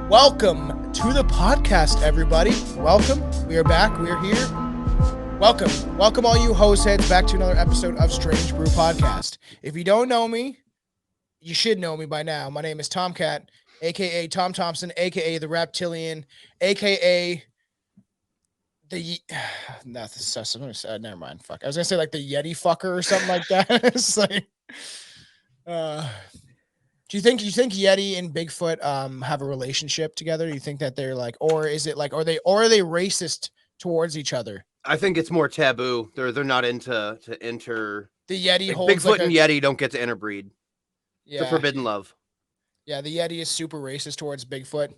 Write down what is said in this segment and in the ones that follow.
Welcome to the podcast, everybody. Welcome. We are back. We are here. Welcome. Welcome, all you hose heads, back to another episode of Strange Brew Podcast. If you don't know me, you should know me by now. My name is Tomcat, a.k.a. Tom Thompson, a.k.a. the Reptilian, a.k.a. the... No, this is never mind. Fuck. I was going to say like the Yeti fucker or something like that. It's like... Do you think Yeti and Bigfoot have a relationship together? Do you think that they're like, or is it like, are they racist towards each other? I think it's more taboo. They're not into the Yeti like holds Bigfoot like and Yeti don't get to interbreed. Yeah. It's a forbidden love. Yeah, the Yeti is super racist towards Bigfoot.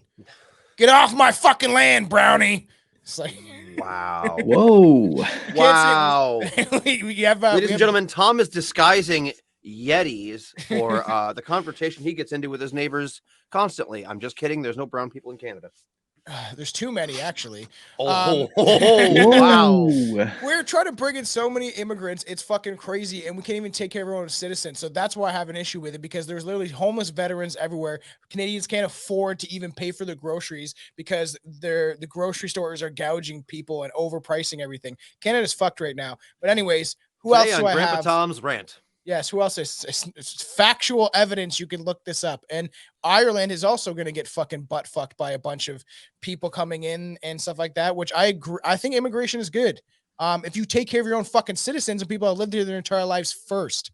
Get off my fucking land, Brownie. It's like wow. Whoa. Wow. we have, ladies and gentlemen, Tom is disguising Yetis for the confrontation he gets into with his neighbors constantly. I'm just kidding. There's no brown people in Canada. There's too many, actually. Wow. We're trying to bring in so many immigrants. It's fucking crazy. And we can't even take care of our own citizens. So that's why I have an issue with it, because there's literally homeless veterans everywhere. Canadians can't afford to even pay for their groceries because the grocery stores are gouging people and overpricing everything. Canada's fucked right now. But anyways, who Today else do on I Grandpa have? Tom's rant. Yes, who else is it's factual evidence? You can look this up. And Ireland is also going to get fucking butt fucked by a bunch of people coming in and stuff like that, which I agree. I think immigration is good. If you take care of your own fucking citizens and people that lived here their entire lives first.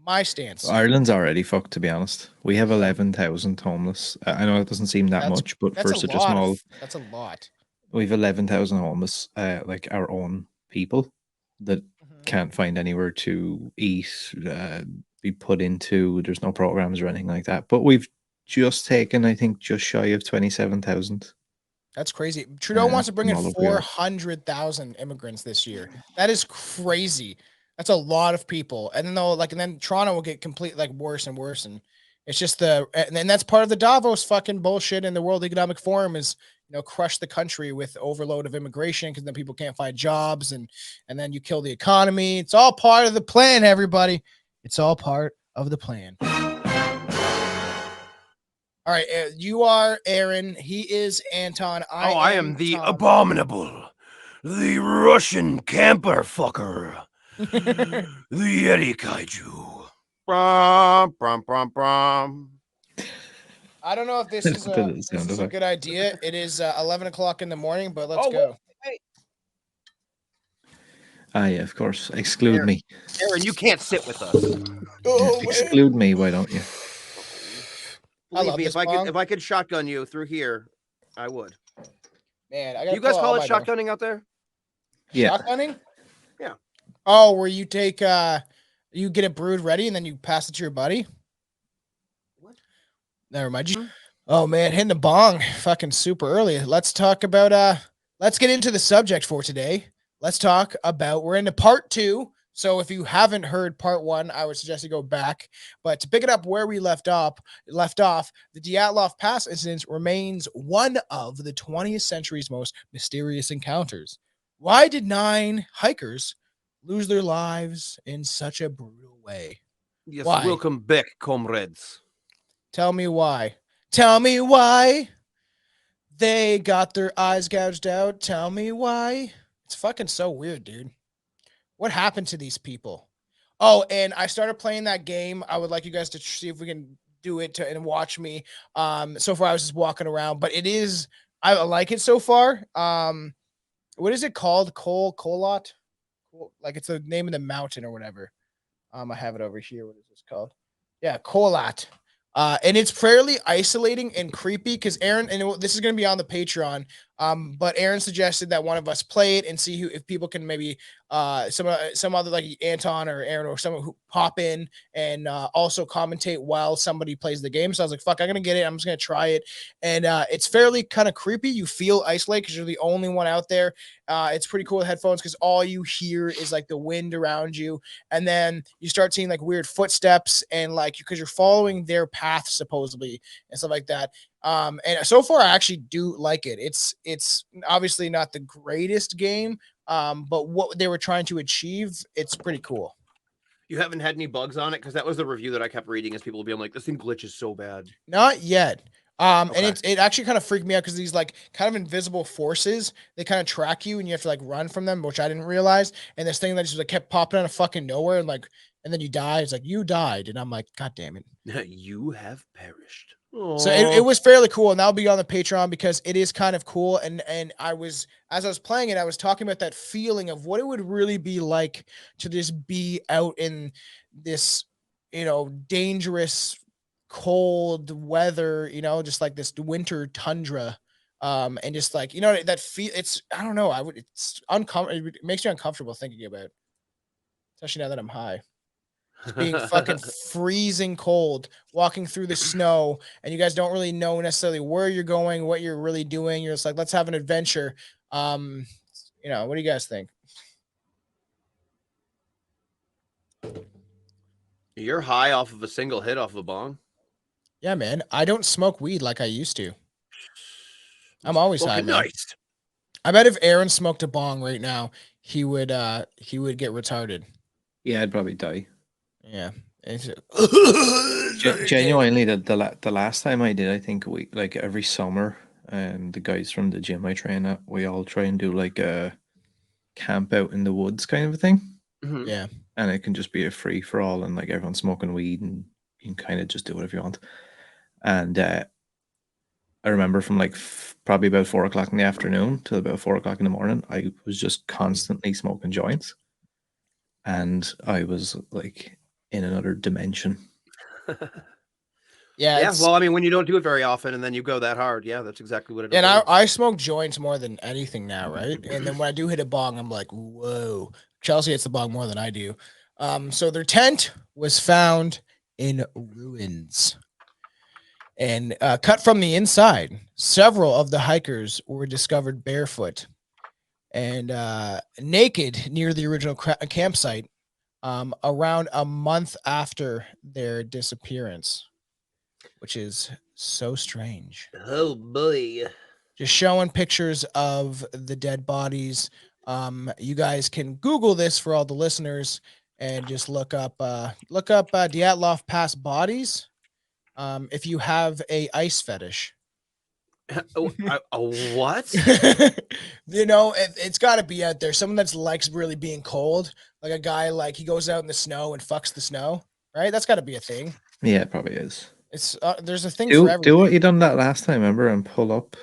My stance. Ireland's already fucked, to be honest. We have 11,000 homeless. I know it doesn't seem that much, but for such a small... That's a lot. We've 11,000 homeless, like our own people that can't find anywhere to eat, be put into. There's no programs or anything like that. But we've just taken, I think, just shy of 27,000. That's crazy. Trudeau wants to bring in 400,000 immigrants this year. That is crazy. That's a lot of people. And then Toronto will get worse and worse. And it's just and that's part of the Davos fucking bullshit. And the World Economic Forum is, crush the country with overload of immigration because then people can't find jobs and then you kill the economy. It's all part of the plan, everybody. It's all part of the plan. All right, you are Aaron. He is Anton. I am the abominable, the Russian camper fucker, the Yeti kaiju. Brum, brum, brum, brum. I don't know if this is a good idea. It is 11 o'clock in the morning, but let's go. Wait. Yeah, of course. Exclude me. Aaron, you can't sit with us. Exclude me, why don't you? Believe me, if I could shotgun you through here, I would. Man, you guys call it shotgunning out there? Yeah. Shotgunning? Yeah. Oh, where you take you get it brewed ready and then you pass it to your buddy? Never mind. Oh man, hitting the bong fucking super early. Let's talk about let's get into the subject for today. Let's talk about, we're into part 2. So if you haven't heard part 1, I would suggest you go back. But to pick it up where we left off, the Dyatlov Pass incident remains one of the 20th century's most mysterious encounters. Why did 9 hikers lose their lives in such a brutal way? Yes, why? Welcome back, comrades. Tell me why. Tell me why they got their eyes gouged out. Tell me why. It's fucking so weird, dude. What happened to these people? Oh, and I started playing that game. I would like you guys to see if we can do it and watch me. So far I was just walking around, but I like it so far. What is it called? Kolot? Like it's the name of the mountain or whatever. I have it over here. What is this called? Yeah, Kolot. And it's fairly isolating and creepy because Aaron, and this is going to be on the Patreon, but Aaron suggested that one of us play it and see if people can maybe some other like Anton or Aaron or someone who pop in and also commentate while somebody plays the game. So I was like, fuck, I'm going to get it. I'm just going to try it. And it's fairly kind of creepy. You feel isolated because you're the only one out there. It's pretty cool with headphones because all you hear is like the wind around you. And then you start seeing like weird footsteps and like, because you're following their path supposedly and stuff like that. And so far I actually do like it. It's obviously not the greatest game, but what they were trying to achieve, it's pretty cool. You haven't had any bugs on it? Because that was the review that I kept reading, as people being like, this thing glitches so bad. Not yet. And Okay. it actually kind of freaked me out because these like kind of invisible forces, they kind of track you and you have to like run from them, which I didn't realize. And this thing that just like kept popping out of fucking nowhere and like, and then you die. It's like you died, and I'm like, God damn it. You have perished. So it was fairly cool, and that'll be on the Patreon because it is kind of cool. And I was, as I was playing it, I was talking about that feeling of what it would really be like to just be out in this, dangerous, cold weather, just like this winter tundra, and just like that feel. It's I don't know. It's uncomfortable. It makes you uncomfortable thinking about, especially now that I'm high. Being fucking freezing cold, walking through the snow, and you guys don't really know necessarily where you're going, what you're really doing. You're just like, let's have an adventure. What do you guys think? You're high off of a single hit off of a bong. Yeah, man. I don't smoke weed like I used to. I'm always high, Fucking man. nice. I bet if Aaron smoked a bong right now, he would get retarded. Yeah, I'd probably die. Yeah. Genuinely, the last time I did, I think we like every summer, and the guys from the gym I train at, we all try and do like a camp out in the woods kind of a thing. Mhm. Yeah. And it can just be a free for all, and like everyone's smoking weed, and you can kind of just do whatever you want. And I remember from like probably about 4 o'clock in the afternoon till about 4 o'clock in the morning, I was just constantly smoking joints, and I was like in another dimension. Yeah. Well, I mean, when you don't do it very often and then you go that hard, yeah, that's exactly what it is. And I smoke joints more than anything now, right? And then when I do hit a bong, I'm like, whoa. Chelsea hits the bong more than I do. So their tent was found in ruins and cut from the inside. Several of the hikers were discovered barefoot and naked near the original campsite around a month after their disappearance, which is so strange. Oh boy. Just showing pictures of the dead bodies. You guys can Google this for all the listeners and just look up Dyatlov past bodies. If you have a ice fetish. What? It's got to be out there. Someone that's likes really being cold, like a guy like he goes out in the snow and fucks the snow, right? That's got to be a thing. Yeah, it probably is. It's there's a thing for everything. Do what you done that last time, remember, and pull up.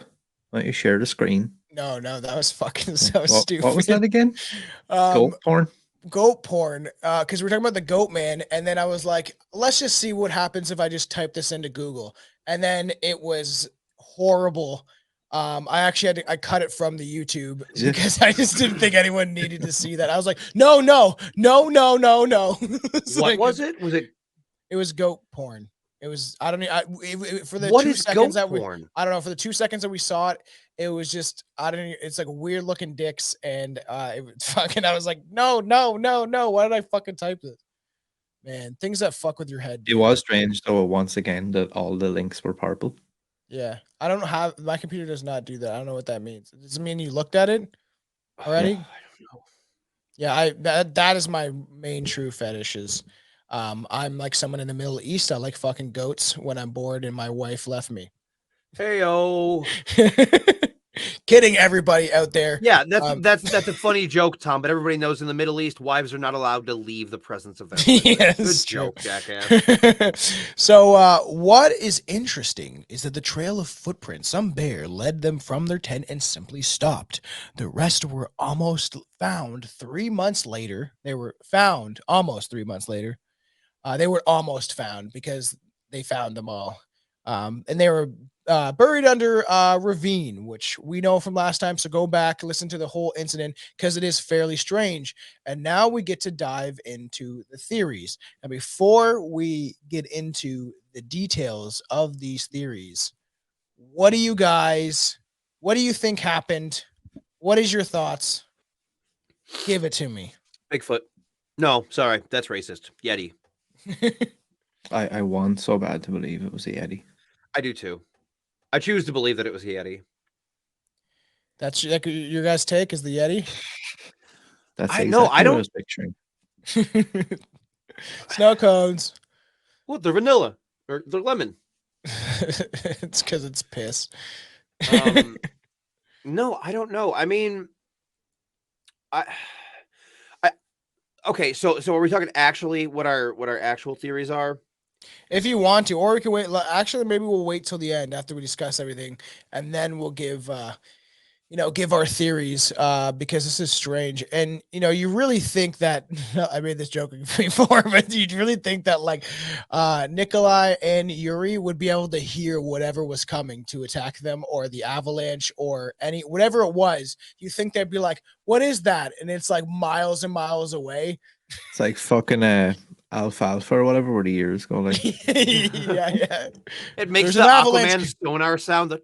Like you share the screen. No, that was fucking so stupid. What was that again? Goat porn. Goat porn. Because we're talking about the goat man, and then I was like, let's just see what happens if I just type this into Google, and then it was horrible. I actually I cut it from the YouTube because I just didn't think anyone needed to see that. I was like, no. What was it? Was it? It was goat porn. It was, I don't know. For the What 2 is seconds goat that porn? I don't know. For the 2 seconds that we saw it, it was just, I don't know. It's like weird looking dicks. And it was fucking, I was like, no. Why did I fucking type this? Man, things that fuck with your head. It was strange though, once again, that all the links were purple. Yeah. I don't have, my computer does not do that. I don't know what that means. Does it mean you looked at it already? Yeah. I don't know. Yeah, that is my main true fetishes. I'm like someone in the Middle East. I like fucking goats when I'm bored and my wife left me. Hey-o. Kidding everybody out there. Yeah, that's a funny joke, Tom, but everybody knows in the Middle East, wives are not allowed to leave the presence of their husband. Yes, Good joke, jackass. So what is interesting is that the trail of footprints, some bear led them from their tent and simply stopped. The rest were almost found 3 months later. They were found almost 3 months later. They were almost found because they found them all. And they were buried under a ravine, which we know from last time. So go back, listen to the whole incident because it is fairly strange. And now we get to dive into the theories. And before we get into the details of these theories, what do you think happened? What is your thoughts? Give it to me. Bigfoot. No, sorry, that's racist. Yeti. I want so bad to believe it was a Yeti. I do too. I choose to believe that it was a Yeti. That's your guys' take is the Yeti? That's I know. I exactly what don't. I was picturing. Snow cones. What? They're vanilla or they're lemon. It's because it's piss. No, I don't know. I mean, I okay. So are we talking actually what our actual theories are? If you want to, or we can wait. Actually, maybe we'll wait till the end after we discuss everything, and then we'll give give our theories, because this is strange. And you really think that I made this joke before, but you really think that like Nikolai and Yuri would be able to hear whatever was coming to attack them, or the avalanche, or whatever it was. You think they'd be like, what is that? And it's like miles and miles away. It's like fucking alfalfa or whatever, where the ears go like. Yeah. It makes There's the an avalanche. Aquaman sonar sound.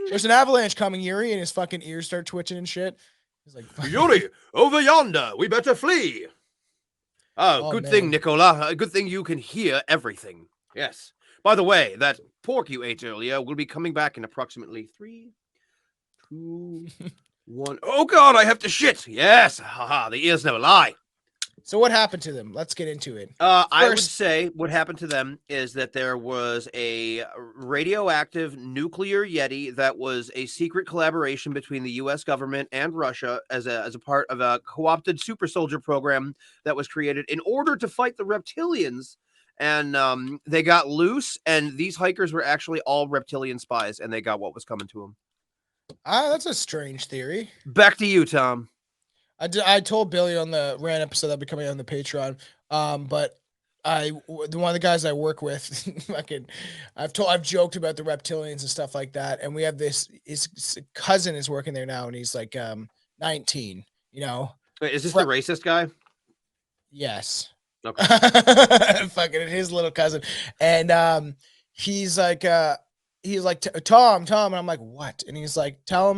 There's an avalanche coming, Yuri, and his fucking ears start twitching and shit. He's like, Yuri, over yonder. We better flee. Oh, good thing, man. Nicola. Good thing you can hear everything. Yes. By the way, that pork you ate earlier will be coming back in approximately 3, 2, 1. Oh, God, I have to shit. Yes. Haha, the ears never lie. So what happened to them? Let's get into it. I would say what happened to them is that there was a radioactive nuclear Yeti that was a secret collaboration between the U.S. government and Russia as a part of a co-opted super soldier program that was created in order to fight the reptilians. And they got loose, and these hikers were actually all reptilian spies, and they got what was coming to them. That's a strange theory. Back to you, Tom. I told Billy on the rant episode that'll be coming on the Patreon. But one of the guys I work with, fucking, I've joked about the reptilians and stuff like that. And we have his cousin is working there now, and he's like 19. Wait, is this the racist guy? Yes. Okay. Fucking his little cousin, and he's like Tom, and I'm like, what? And he's like, tell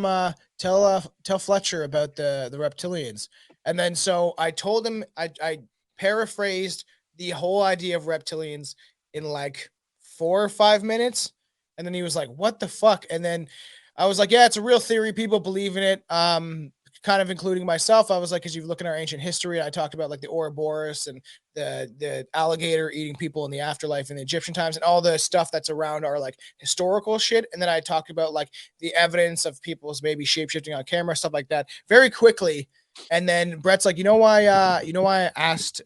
Fletcher about the reptilians. And then so I told him, I paraphrased the whole idea of reptilians in like 4 or 5 minutes, and then he was like, what the fuck? And then I was like, yeah, it's a real theory, people believe in it, kind of including myself. I was like, because you look in our ancient history, I talked about like the Ouroboros and the alligator eating people in the afterlife in the Egyptian times, and all the stuff that's around our like historical shit. And then I talked about like the evidence of people's maybe shapeshifting on camera, stuff like that, very quickly. And then Brett's like, you know why I asked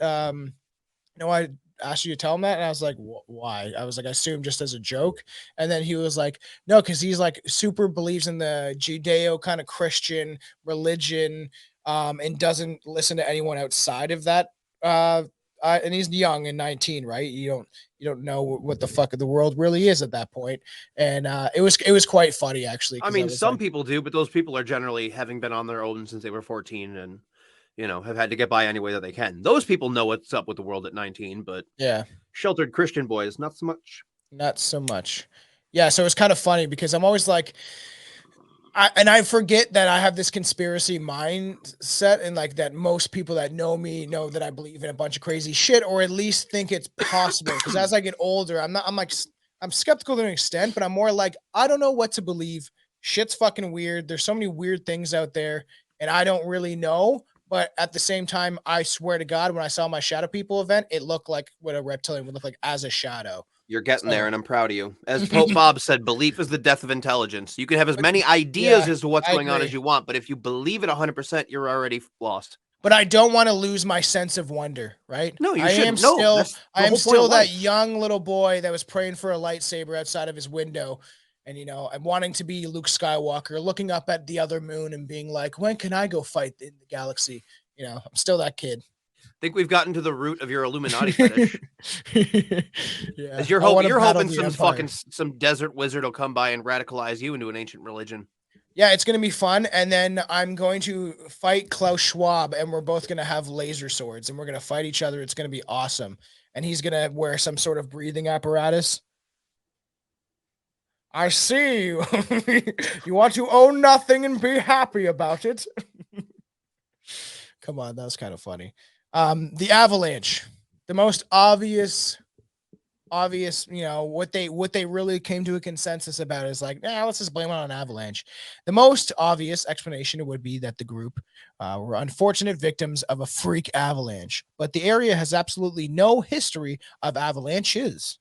you to tell him that? And I was like, why? I was like, I assume just as a joke. And then he was like, no, because he's like super believes in the Judeo kind of Christian religion, and doesn't listen to anyone outside of that. And he's young and 19, right? You don't know what the fuck of the world really is at that point. And it was quite funny, actually. I mean, some people do, but those people are generally having been on their own since they were 14 and have had to get by any way that they can. Those people know what's up with the world at 19, but yeah, sheltered Christian boys, not so much. Not so much. Yeah, so it's kind of funny because I'm always like, I forget that I have this conspiracy mindset, and like that most people that know me know that I believe in a bunch of crazy shit, or at least think it's possible. Because as I get older, I'm skeptical to an extent, but I'm more like, I don't know what to believe. Shit's fucking weird. There's so many weird things out there, and I don't really know. But at the same time, I swear to God, when I saw my Shadow People event, it looked like what a reptilian would look like as a shadow. You're getting there, and I'm proud of you. As Pope Bob said, belief is the death of intelligence. You can have as many ideas as to what's going on as you want, but if you believe it 100%, you're already lost. But I don't want to lose my sense of wonder, right? No, you shouldn't. I am still that young little boy that was praying for a lightsaber outside of his window. And, I'm wanting to be Luke Skywalker, looking up at the other moon and being like, when can I go fight in the galaxy? I'm still that kid. I think we've gotten to the root of your Illuminati fetish. Yeah. As you're hoping some desert wizard will come by and radicalize you into an ancient religion. Yeah, it's going to be fun. And then I'm going to fight Klaus Schwab, and we're both going to have laser swords, and we're going to fight each other. It's going to be awesome. And he's going to wear some sort of breathing apparatus. I see you. You want to own nothing and be happy about it. Come on, that was kind of funny. The avalanche, the most obvious, what they really came to a consensus about is like, let's just blame it on an avalanche. The most obvious explanation would be that the group were unfortunate victims of a freak avalanche, but the area has absolutely no history of avalanches.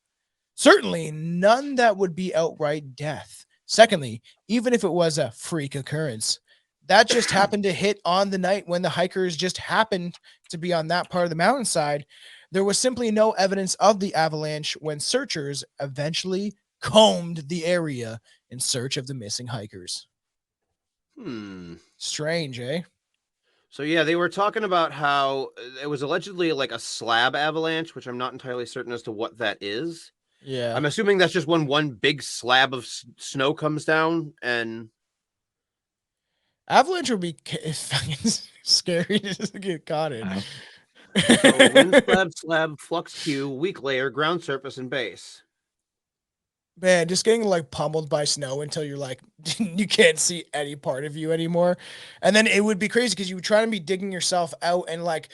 Certainly none that would be outright death. Secondly, even if it was a freak occurrence, that just happened to hit on the night when the hikers just happened to be on that part of the mountainside. There was simply no evidence of the avalanche when searchers eventually combed the area in search of the missing hikers. Strange, eh? So yeah, they were talking about how it was allegedly like a slab avalanche, which I'm not entirely certain as to what that is. Yeah. I'm assuming that's just when one big slab of snow comes down and Avalanche would be fucking scary to just get caught in. Wow. so wind slab, flux Q, weak layer, ground surface, and base. Man, just getting like pummeled by snow until you're like you can't see any part of you anymore. And then it would be crazy because you would try to be digging yourself out and like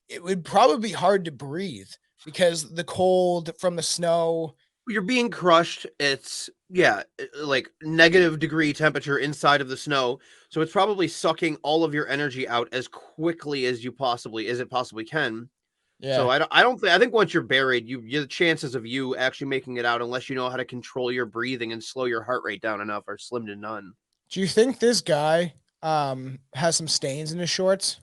it would probably be hard to breathe because the cold from the snow. You're being crushed. It's like negative degree temperature inside of the snow. So it's probably sucking all of your energy out as quickly as it possibly can. Yeah. So I think once you're buried, the chances of you actually making it out, unless you know how to control your breathing and slow your heart rate down enough, are slim to none. Do you think this guy has some stains in his shorts?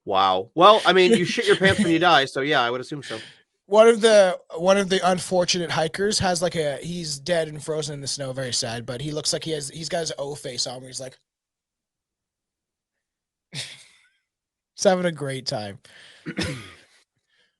Wow. Well, I mean, you shit your pants when you die, so yeah, I would assume so. One of the unfortunate hikers has like he's dead and frozen in the snow, very sad, but he looks like he's got his O face on where he's like he's having a great time.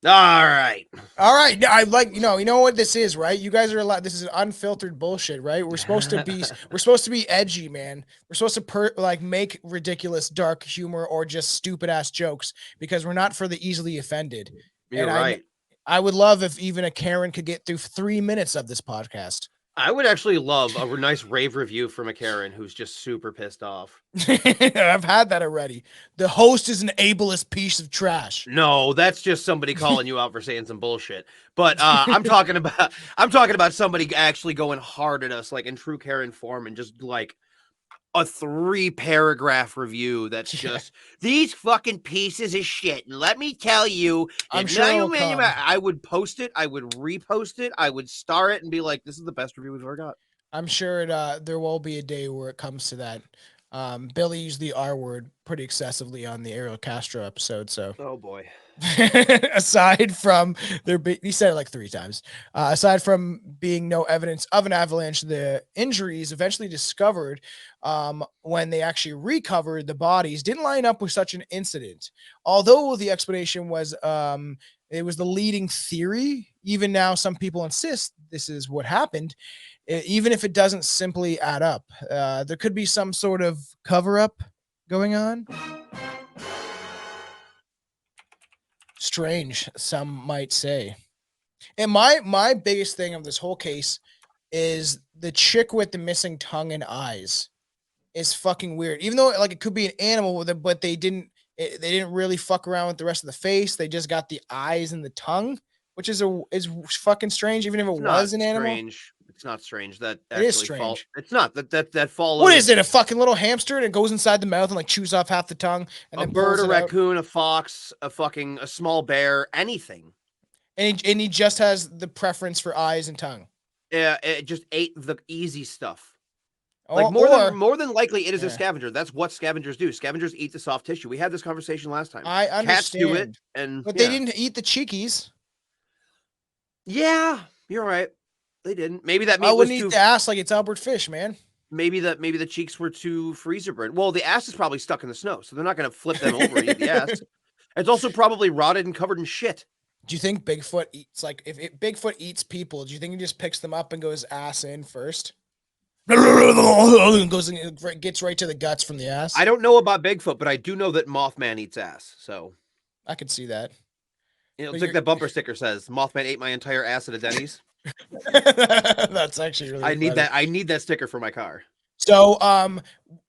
All right. I like, you know what this is, right? You guys are allowed. This is unfiltered bullshit, right? We're supposed to be edgy, man. We're supposed to make ridiculous dark humor or just stupid ass jokes because we're not for the easily offended. You're And right. I would love if even a Karen could get through 3 minutes of this podcast. I would actually love a nice rave review from a Karen who's just super pissed off. I've had that already. The host is an ableist piece of trash. No, that's just somebody calling you out for saying some bullshit. But I'm talking about somebody actually going hard at us, like in true Karen form, and just like a 3-paragraph review that's just these fucking pieces of shit. And let me tell you, I'm sure I would post it, I would repost it, I would star it and be like, this is the best review we've ever got. I'm sure there will be a day where it comes to that. Billy used the R word pretty excessively on the Ariel Castro episode. So, oh boy. Aside from he said it like 3 times. Aside from being no evidence of an avalanche, the injuries eventually discovered when they actually recovered the bodies didn't line up with such an incident. Although the explanation was it was the leading theory. Even now, some people insist this is what happened. Even if it doesn't simply add up, there could be some sort of cover up going on. Strange, some might say. And my biggest thing of this whole case is the chick with the missing tongue and eyes is fucking weird. Even though like it could be an animal with it, but they didn't really fuck around with the rest of the face. They just got the eyes and the tongue, which is fucking strange. Even if it was an animal, it's not strange. That it is strange. It's not that follows. What is it? A fucking little hamster and it goes inside the mouth and like chews off half the tongue and a then bird, a raccoon, out. a fox, a small bear, anything. And he just has the preference for eyes and tongue. Yeah, it just ate the easy stuff. Like more than likely, it is a scavenger. That's what scavengers do. Scavengers eat the soft tissue. We had this conversation last time. I understand. Cats do it, but they didn't eat the cheekies. Yeah, you're right. They didn't. Maybe that meat I wouldn't eat the ass like it's Albert Fish, man. Maybe the cheeks were too freezer burned. Well, the ass is probably stuck in the snow, so they're not going to flip them over and eat the ass. It's also probably rotted and covered in shit. Do you think Bigfoot eats if Bigfoot eats people? Do you think he just picks them up and goes ass in first? And goes and gets right to the guts from the ass. I don't know about Bigfoot, but I do know that Mothman eats ass. So I could see that. It's like that bumper sticker says, "Mothman ate my entire ass at a Denny's." That's actually really. I need that sticker for my car. So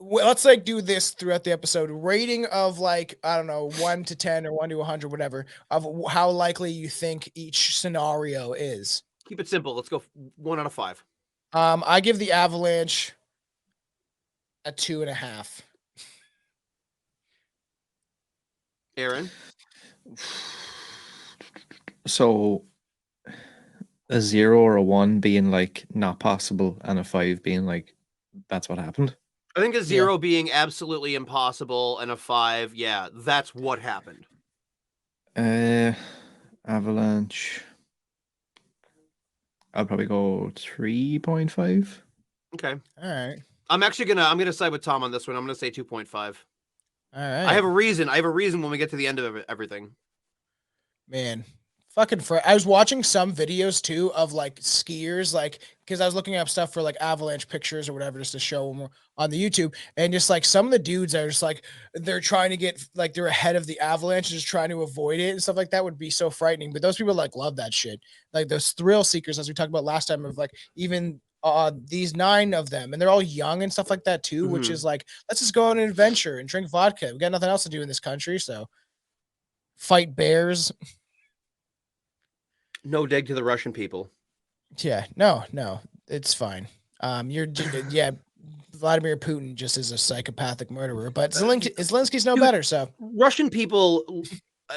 let's do this throughout the episode. Rating of I don't know, 1 to 10 or 1 to 100, whatever, of how likely you think each scenario is. Keep it simple. Let's go 1 out of 5. I give the avalanche a 2.5. Aaron. So a 0 or a 1 being like not possible, and a 5 being like that's what happened. I think a 0 being absolutely impossible and a 5, yeah, that's what happened. Avalanche. I'll probably go 3.5. Okay. All right. I'm gonna side with Tom on this one. I'm gonna say 2.5. All right. I have a reason. when we get to the end of everything. Man, fucking I was watching some videos too of like skiers, like because I was looking up stuff for like avalanche pictures or whatever just to show them on the YouTube, and just like some of the dudes are just like they're trying to get like they're ahead of the avalanche, just trying to avoid it and stuff like that would be so frightening. But those people like love that shit, like those thrill seekers, as we talked about last time, of like even these 9 of them, and they're all young and stuff like that too, which is like let's just go on an adventure and drink vodka. We got nothing else to do in this country, so fight bears. No dig to the Russian people. Yeah, no, it's fine. Yeah, Vladimir Putin just is a psychopathic murderer, but Zelensky's no better. So Russian people,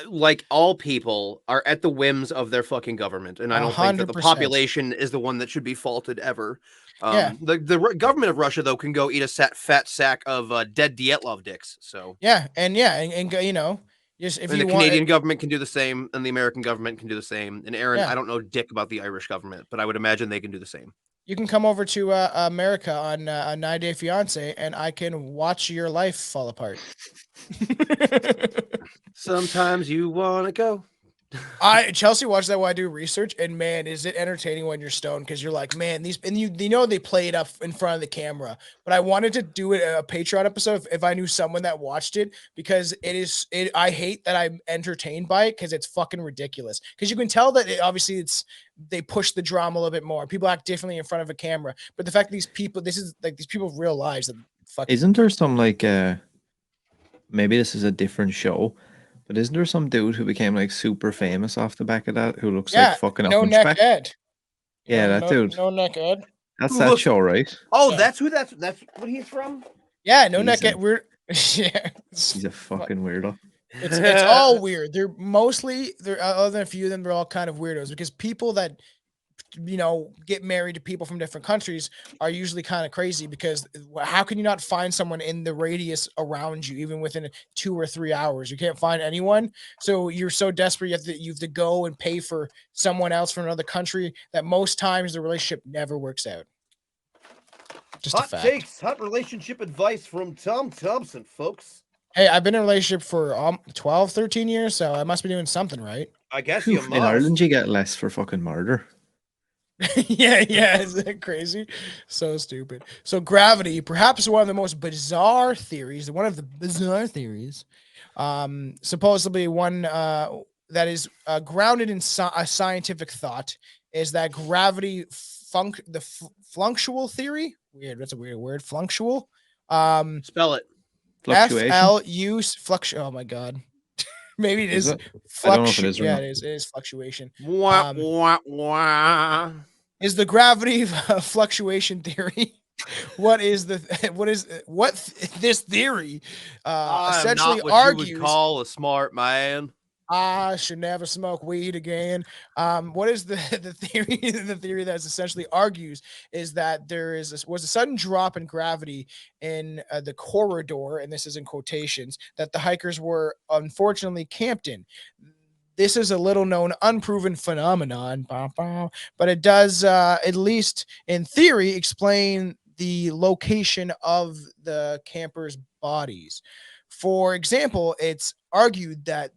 like all people, are at the whims of their fucking government, and I don't think that the 100%. population is the one that should be faulted ever. Yeah. The government of Russia though can go eat a fat sack of dead Dyatlov dicks. So and you know, just if and you the want, Canadian government can do the same, and the American government can do the same. And Aaron, Yeah. I don't know dick about the Irish government, but I would imagine they can do the same. you can come over to America on a 9-day fiance, and I can watch your life fall apart. Sometimes you want to go. Chelsea watched that while I do research, and man, is it entertaining when you're stoned, because you're like, man, these, and you know they play it up in front of the camera, but I wanted to do it a Patreon episode if I knew someone that watched it, because I hate that I'm entertained by it because it's fucking ridiculous, because you can tell that obviously they push the drama a little bit more, people act differently in front of a camera, but the fact that these people have real lives that fucking Isn't there some like maybe this is a different show, but isn't there some dude who became like super famous off the back of that who looks like fucking a No Neck hunchback? Ed. Yeah, that dude. No Neck Ed. That's that show, right? Oh, Yeah. that's what he's from. Yeah, No Neck Ed. We're yeah. He's a fucking weirdo. It's all weird. They're other than a few of them, they're all kind of weirdos, because people that get married to people from different countries are usually kind of crazy, because how can you not find someone in the radius around you, even within 2 or 3 hours? You can't find anyone, so you're so desperate you have to go and pay for someone else from another country, that most times the relationship never works out. Just hot a fact. takes, hot relationship advice from Tom Thompson, folks. Hey, I've been in a relationship for 12, 13 years, so I must be doing something right. I guess you must. In Ireland, you get less for fucking murder. yeah, isn't that crazy? So stupid. So gravity, perhaps one of the most bizarre theories, supposedly one that is grounded in a scientific thought, is that gravity fluctual theory. Weird, that's a weird word. Fluctual. Spell it. Fluctuation. Oh my god. Maybe it is. I don't know if it is. Yeah, it is. It is fluctuation. Wah, wah, wah. Is the gravity fluctuation theory? What this theory essentially argues? You would call a smart man. I should never smoke weed again. What is the theory? The theory that essentially argues is that there was a sudden drop in gravity in the corridor, and this is in quotations, that the hikers were unfortunately camped in. This is a little known, unproven phenomenon, but it does, at least in theory, explain the location of the campers' bodies. For example, it's argued that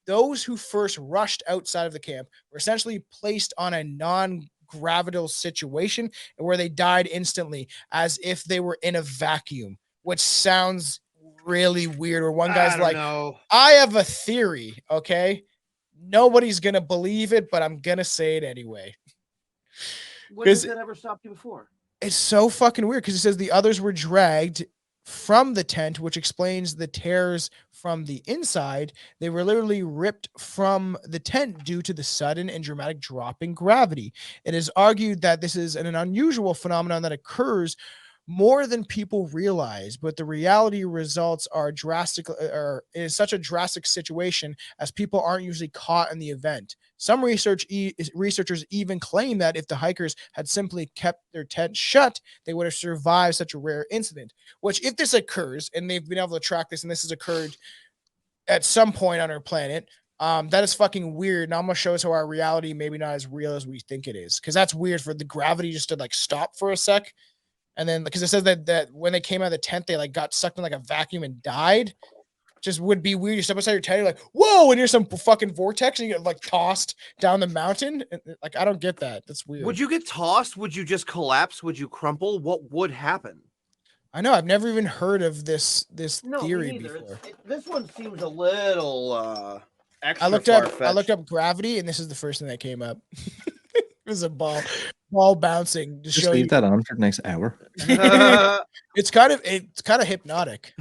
those who first rushed outside of the camp were essentially placed on a non-gravital situation, where they died instantly, as if they were in a vacuum, which sounds really weird. Or one guy's like, I have a theory, okay? Nobody's going to believe it, but I'm going to say it anyway. When has that ever stopped you before? It's so fucking weird, because it says the others were dragged from the tent, which explains the tears from the inside. They were literally ripped from the tent due to the sudden and dramatic drop in gravity. It is argued that this is an unusual phenomenon that occurs more than people realize, but the reality results are drastic, or is such a drastic situation as people aren't usually caught in the event. Some researchers even claim that if the hikers had simply kept their tent shut, they would have survived such a rare incident. Which, if this occurs, and they've been able to track this, and this has occurred at some point on our planet, that is fucking weird. And I'm gonna show us how our reality maybe not as real as we think it is, because that's weird for the gravity just to like stop for a sec. And then because it says that when they came out of the tent, they like got sucked in like a vacuum and died. Just would be weird. You step outside your tent, you're like, whoa, and here's some fucking vortex, and you get like tossed down the mountain. And, like, I don't get that. That's weird. Would you get tossed? Would you just collapse? Would you crumple? What would happen? I know. I've never even heard of this No, theory me neither. before. This one seems a little extra I looked up gravity, and this is the first thing that came up. It was a ball bouncing to Just show leave you. that on for the next hour. It's kind of hypnotic.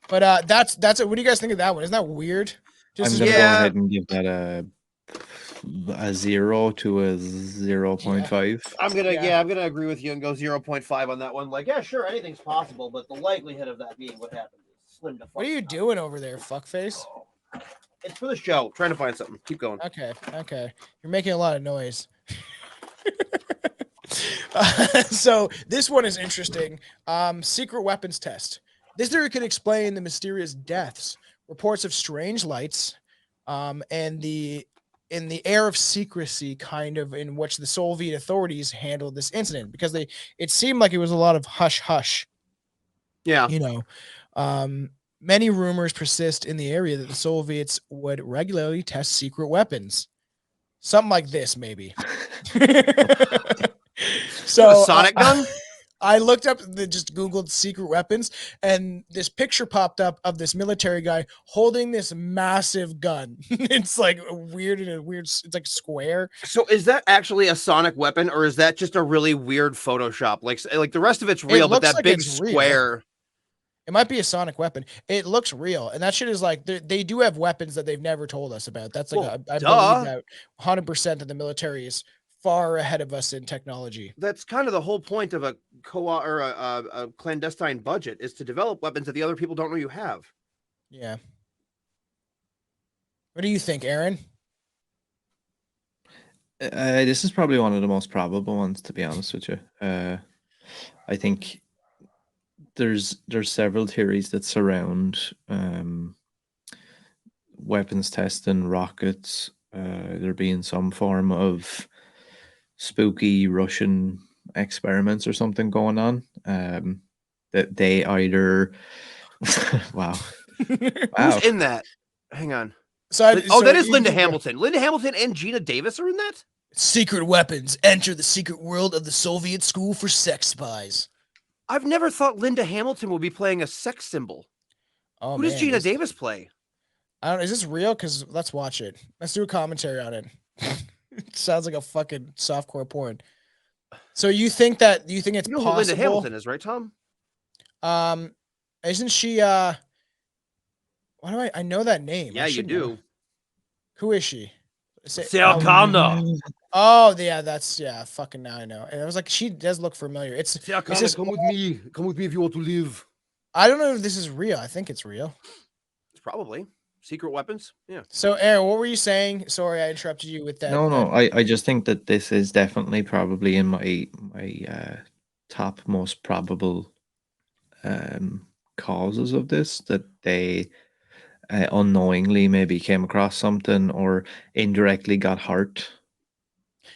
But that's it. What do you guys think of that one? Isn't that weird? I'm gonna go ahead and give that a 0 to a 0.5. I'm gonna agree with you and go 0.5 on that one. Like, yeah, sure, anything's possible, but the likelihood of that being what happened is slim to. What are you doing over there, fuckface? It's for the show. Trying to find something. Keep going. Okay. You're making a lot of noise. So this one is interesting. Secret weapons test. This theory could explain the mysterious deaths, reports of strange lights, and in the air of secrecy, kind of in which the Soviet authorities handled this incident, because it seemed like it was a lot of hush hush. Yeah. Many rumors persist in the area that the Soviets would regularly test secret weapons. Something like this, maybe. So a sonic gun? I looked up, just Googled secret weapons, and this picture popped up of this military guy holding this massive gun. It's like it's like square. So is that actually a sonic weapon, or is that just a really weird Photoshop? Like the rest of it's real, but that big square. Real. It might be a sonic weapon. It looks real, and that shit is like they do have weapons that they've never told us about. That's like I believe that 100% of the military is far ahead of us in technology. That's kind of the whole point of a clandestine budget, is to develop weapons that the other people don't know you have. Yeah. What do you think, Aaron? This is probably one of the most probable ones, to be honest with you. I think there's several theories that surround weapons testing, rockets, there being some form of spooky Russian experiments or something going on. That they either wow. Who's in that? Hang on. So that is Linda Hamilton. Linda Hamilton and Gina Davis are in that? Secret weapons enter the secret world of the Soviet School for Sex Spies. I've never thought Linda Hamilton would be playing a sex symbol. Oh, Who does Gina Davis play? I don't know. Is this real? Because let's watch it. Let's do a commentary on it. It sounds like a fucking softcore porn. So you think it's possible? Who Linda Hamilton is, right, Tom? Isn't she? Why do I know that name? Yeah, you do. Who is she? Oh, yeah. Fucking now I know. And I was like, she does look familiar. Come with me. Come with me if you want to live. I don't know if this is real. I think it's real. It's probably secret weapons. Yeah. So, Aaron, what were you saying? Sorry, I interrupted you with that. No. I just think that this is definitely probably in my top most probable causes of this, that they unknowingly maybe came across something or indirectly got hurt.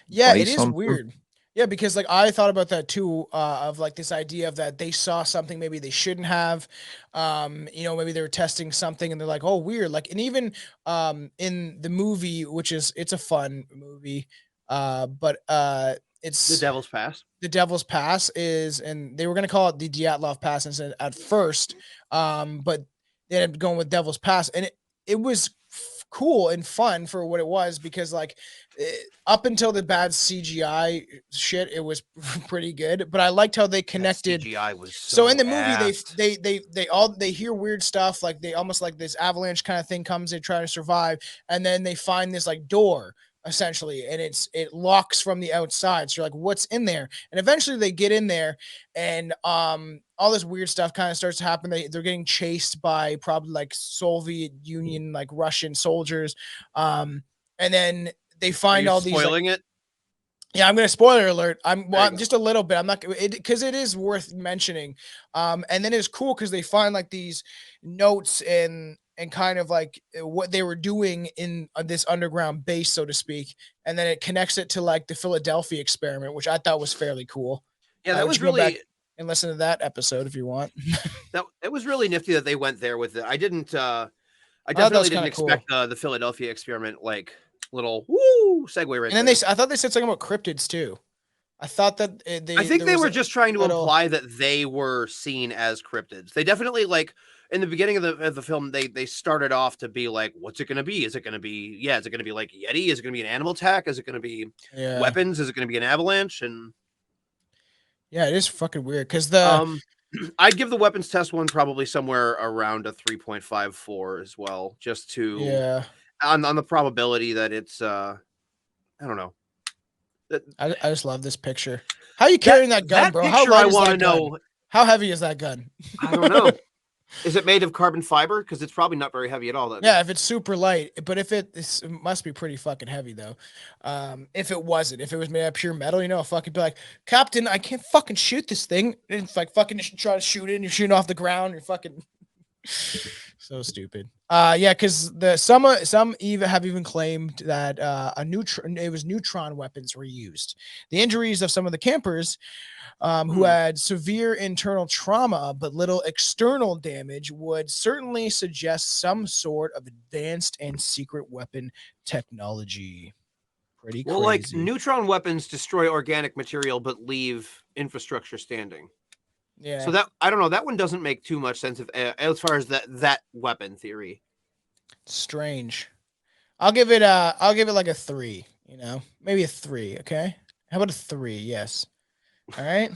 Yeah, it is weird. Yeah, because like I thought about that too, of like this idea of that they saw something maybe they shouldn't have. Maybe they were testing something and they're like, oh, weird. Like, and even in the movie, it's a fun movie, but it's The Devil's Pass. The Devil's Pass is, and they were gonna call it the Dyatlov Pass instead at first, but they ended up going with Devil's Pass, and it was cool and fun for what it was, because like up until the bad CGI shit, it was pretty good. But I liked how they connected. That CGI was so in the movie they hear weird stuff, like they almost like this avalanche kind of thing comes, they try to survive, and then they find this like door essentially, and it locks from the outside. So you're like, what's in there? And eventually they get in there, and all this weird stuff kind of starts to happen. They're getting chased by probably like Soviet Union, like Russian soldiers, and then they Are find you all these like, spoiling it? yeah, I'm gonna spoiler alert. There you go. Just a little bit. I'm not because it is worth mentioning. And then it's cool because they find like these notes and kind of like what they were doing in this underground base, so to speak. And then it connects it to like the Philadelphia experiment, which I thought was fairly cool. Yeah, that You was should go back really and listen to that episode if you want. that it was really nifty that they went there with it. I didn't. I thought that definitely was didn't kinda cool. expect the Philadelphia experiment like little woo segue right And then there. I thought they said something about cryptids too. I thought that I think there they was were a just trying to little- imply that they were seen as cryptids. They definitely like in the beginning of the film, they started off to be like, what's it going to be? Is it going to be is it going to be like Yeti? Is it going to be an animal attack? Is it going to be yeah. weapons? Is it going to be an avalanche? And Yeah, it is fucking weird because the I'd give the weapons test one probably somewhere around a 3.54 as well, just to yeah. on the probability that it's I don't know. I just love this picture. How are you carrying that gun, bro? How Picture light I is want to that gun? know. How heavy is that gun? I don't know. Is it made of carbon fiber? Because it's probably not very heavy at all. Then. Yeah, if it's super light, but if it must be pretty fucking heavy though. If it wasn't, if it was made out of pure metal, you know, fucking be like, Captain, I can't fucking shoot this thing. And it's like fucking try to shoot it, and you're shooting off the ground. You're fucking so stupid. Yeah, because some even have even claimed that it was neutron weapons were used. The injuries of some of the campers who had severe internal trauma but little external damage would certainly suggest some sort of advanced and secret weapon technology. Pretty crazy. Well, like neutron weapons destroy organic material but leave infrastructure standing. Yeah. So that I don't know. That one doesn't make too much sense as far as that weapon theory. Strange. I'll give it like a 3. You know, maybe a 3. Okay. How about a 3? Yes. All right.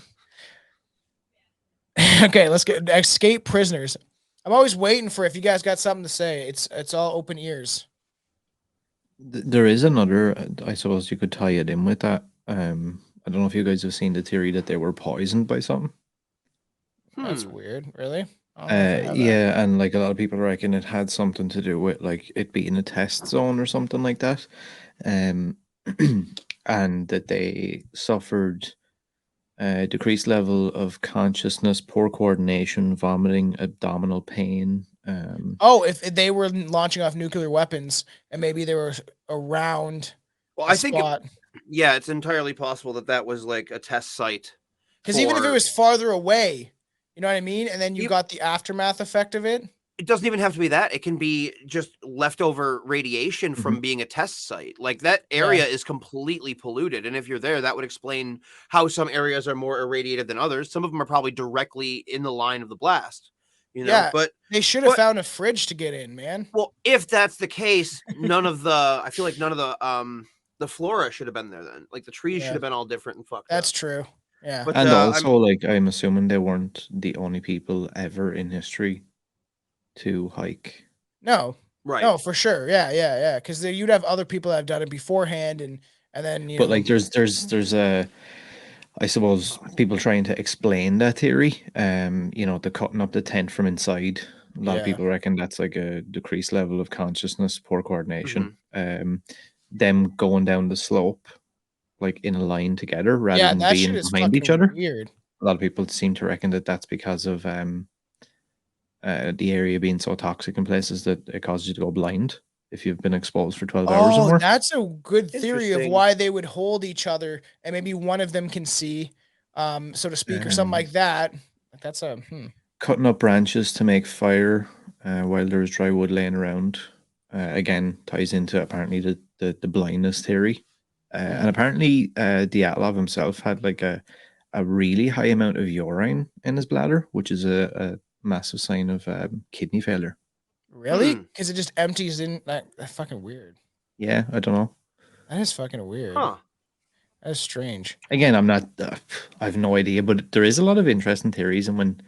Okay, let's get escape prisoners. I'm always waiting for if you guys got something to say. It's all open ears. There is another, I suppose you could tie it in with that. I don't know if you guys have seen the theory that they were poisoned by something. That's weird. Really? I don't know if I have that. Yeah, and like a lot of people reckon it had something to do with like it being a test zone or something like that. And that they suffered a decreased level of consciousness, poor coordination, vomiting, abdominal pain. Oh, if they were launching off nuclear weapons and maybe they were around. Well, a I think spot. yeah, it's entirely possible that was like a test site. Because even if it was farther away, you know what I mean, and then you You- got the aftermath effect of it. It doesn't even have to be that. It can be just leftover radiation from being a test site. Like that area is completely polluted. And if you're there, that would explain how some areas are more irradiated than others. Some of them are probably directly in the line of the blast. You know, Yeah, but they should have found a fridge to get in, man. well, if that's the case, I feel like none of the flora should have been there then. Like the trees should have been all different and fucked That's up. true. Yeah. But and also, like, I'm assuming they weren't the only people ever in history to hike. No. Right. No, for sure. Yeah. Because you'd have other people that have done it beforehand, and then you But know. like, there's I suppose people trying to explain that theory. You know, the cutting up the tent from inside. A lot of people reckon that's like a decreased level of consciousness, poor coordination. Them going down the slope, like in a line together rather than that shit being is behind each fucking other. weird. A lot of people seem to reckon that that's because of the area being so toxic in places that it causes you to go blind if you've been exposed for 12 hours or more. That's a good theory of Interesting. why they would hold each other, and maybe one of them can see, so to speak, or something like that. That's a Cutting up branches to make fire while there's dry wood laying around. Again, ties into apparently the blindness theory. And apparently Dyatlov himself had like a really high amount of urine in his bladder, which is a massive sign of kidney failure. Really? Because it just empties in. That's fucking weird. Yeah, I don't know. That is fucking weird. Huh. That's strange. Again, I'm not. I have no idea, but there is a lot of interesting theories, and when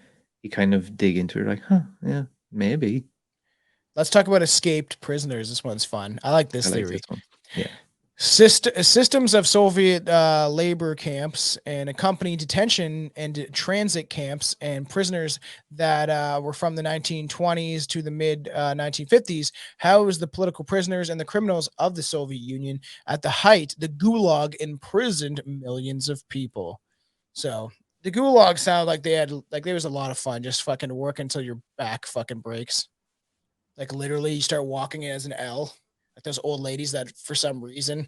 you kind of dig into it, like, yeah, maybe. Let's talk about escaped prisoners. This one's fun. I like this I like theory. this one. Yeah. Systems of Soviet labor camps and accompanied detention and transit camps and prisoners that were from the 1920s to the mid 1950s housed the political prisoners and the criminals of the Soviet Union. At the height, the Gulag imprisoned millions of people. So the Gulag sounded like there was a lot of fun, just fucking work until your back fucking breaks. Like literally, you start walking as an L, like those old ladies that for some reason,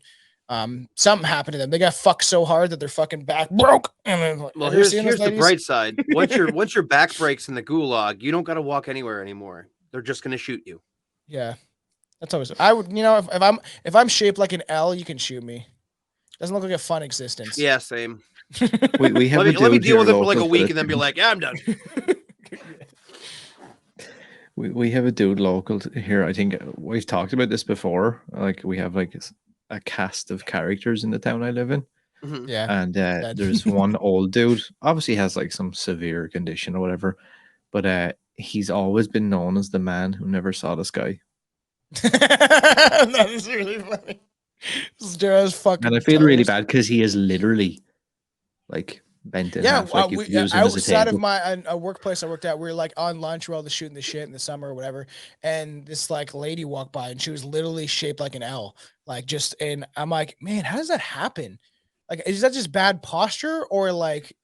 something happened to them. They got fucked so hard that their fucking back broke. And then, Well, have you here's seen those the ladies? bright side. Once your back breaks in the gulag, you don't got to walk anywhere anymore. They're just gonna shoot you. Yeah, that's always. I would, if I'm shaped like an L, you can shoot me. Doesn't look like a fun existence. Yeah, same. We have Let me deal with it for like a week and then be be like, yeah, I'm done. we have a dude local here. I think we've talked about this before. Like we have like a cast of characters in the town I live in. Mhm. Yeah, And there's one old dude, obviously has like some severe condition or whatever, but he's always been known as the man who never saw the sky. that is really funny. Just fucking. And I feel really toast. bad because he is literally like bent in Yeah, half. Like if we you use him as a outside of table. my a workplace I worked at, we were like on lunch, we're all just shooting the shit in the summer or whatever, and this like lady walked by and she was literally shaped like an L, like just. And I'm like, man, how does that happen? Like, is that just bad posture, or like,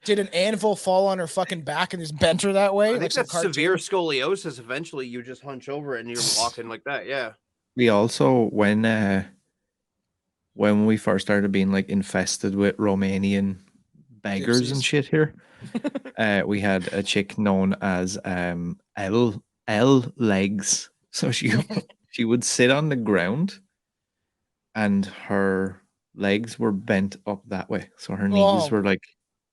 did an anvil fall on her fucking back and just bent her that way? I like think some that's severe cartoon? scoliosis. Eventually, you just hunch over and you're walking like that. Yeah. We also when we first started being like infested with Romanian beggars and Gypsies. shit here, we had a chick known as L legs. So she would sit on the ground and her legs were bent up that way. So her knees Oh, were like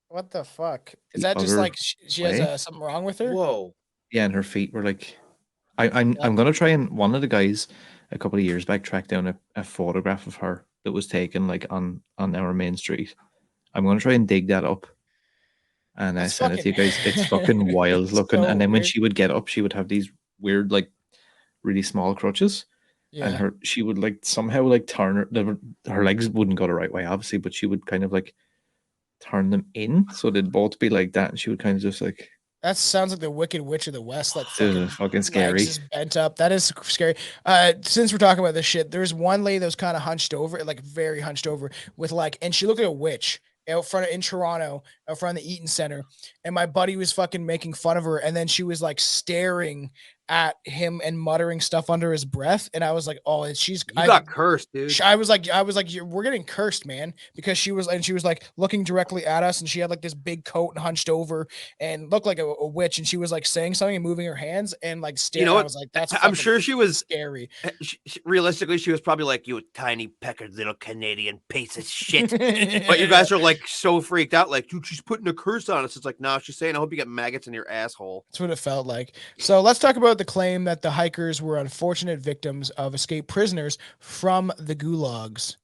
what the fuck? Is the that just other like she has way. something wrong with her? Whoa. Yeah, and her feet were like I'm What? gonna try, and one of the guys a couple of years back tracked down a photograph of her that was taken like on our main street. I'm gonna try and dig that up and That's send it fucking. to you guys. It's fucking wild It's looking. And so then when weird. she would get up, she would have these weird, like really small crutches, and Yeah. she would like somehow like turn her legs wouldn't go the right way, obviously, but she would kind of like turn them in so they'd both be like that, and she would kind of just like That sounds like the Wicked Witch of the West, like fucking legs scary. is bent up. That is scary. Since we're talking about this shit, there's one lady that was kind of hunched over, like very hunched over, with like, and she looked like a witch out front in Toronto, out front of the Eaton Center. And my buddy was fucking making fun of her, and then she was like staring at him and muttering stuff under his breath. And I was like, oh, You got cursed, dude. I was like, we're getting cursed, man, because she was like looking directly at us, and she had like this big coat and hunched over and looked like a witch, and she was like saying something and moving her hands and like You staring. know I what? was like, that's I'm fucking sure she was scary. realistically, she was probably like, "You tiny peckered little Canadian piece of shit." But you guys are like so freaked out, like, dude, she's putting a curse on us. It's like, no, she's saying, I hope you get maggots in your asshole. That's what it felt like. So let's talk about the claim that the hikers were unfortunate victims of escaped prisoners from the gulags.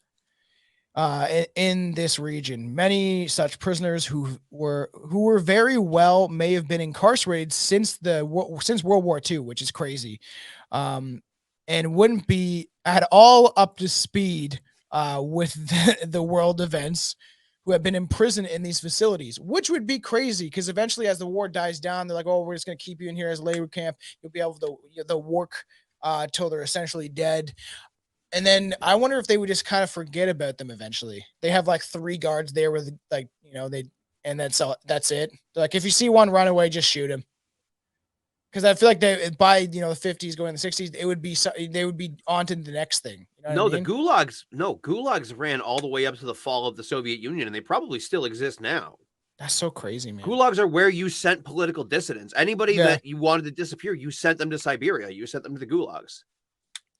In this region, many such prisoners who were very well may have been incarcerated since World War II, which is crazy, and wouldn't be at all up to speed with the world events, who have been imprisoned in these facilities, which would be crazy because eventually, as the war dies down, they're like, "Oh, we're just going to keep you in here as a labor camp. You'll be able to work till they're essentially dead." And then I wonder if they would just kind of forget about them eventually. They have like 3 guards there with like, and that's all, that's it. They're like, if you see one run away, just shoot him. Because I feel like by the 50s going to the 60s, they would be on to the next thing. You know No, what I mean? gulags ran all the way up to the fall of the Soviet Union, and they probably still exist now. That's so crazy, man. Gulags are where you sent political dissidents. Anybody Yeah. that you wanted to disappear, you sent them to Siberia. You sent them to the gulags.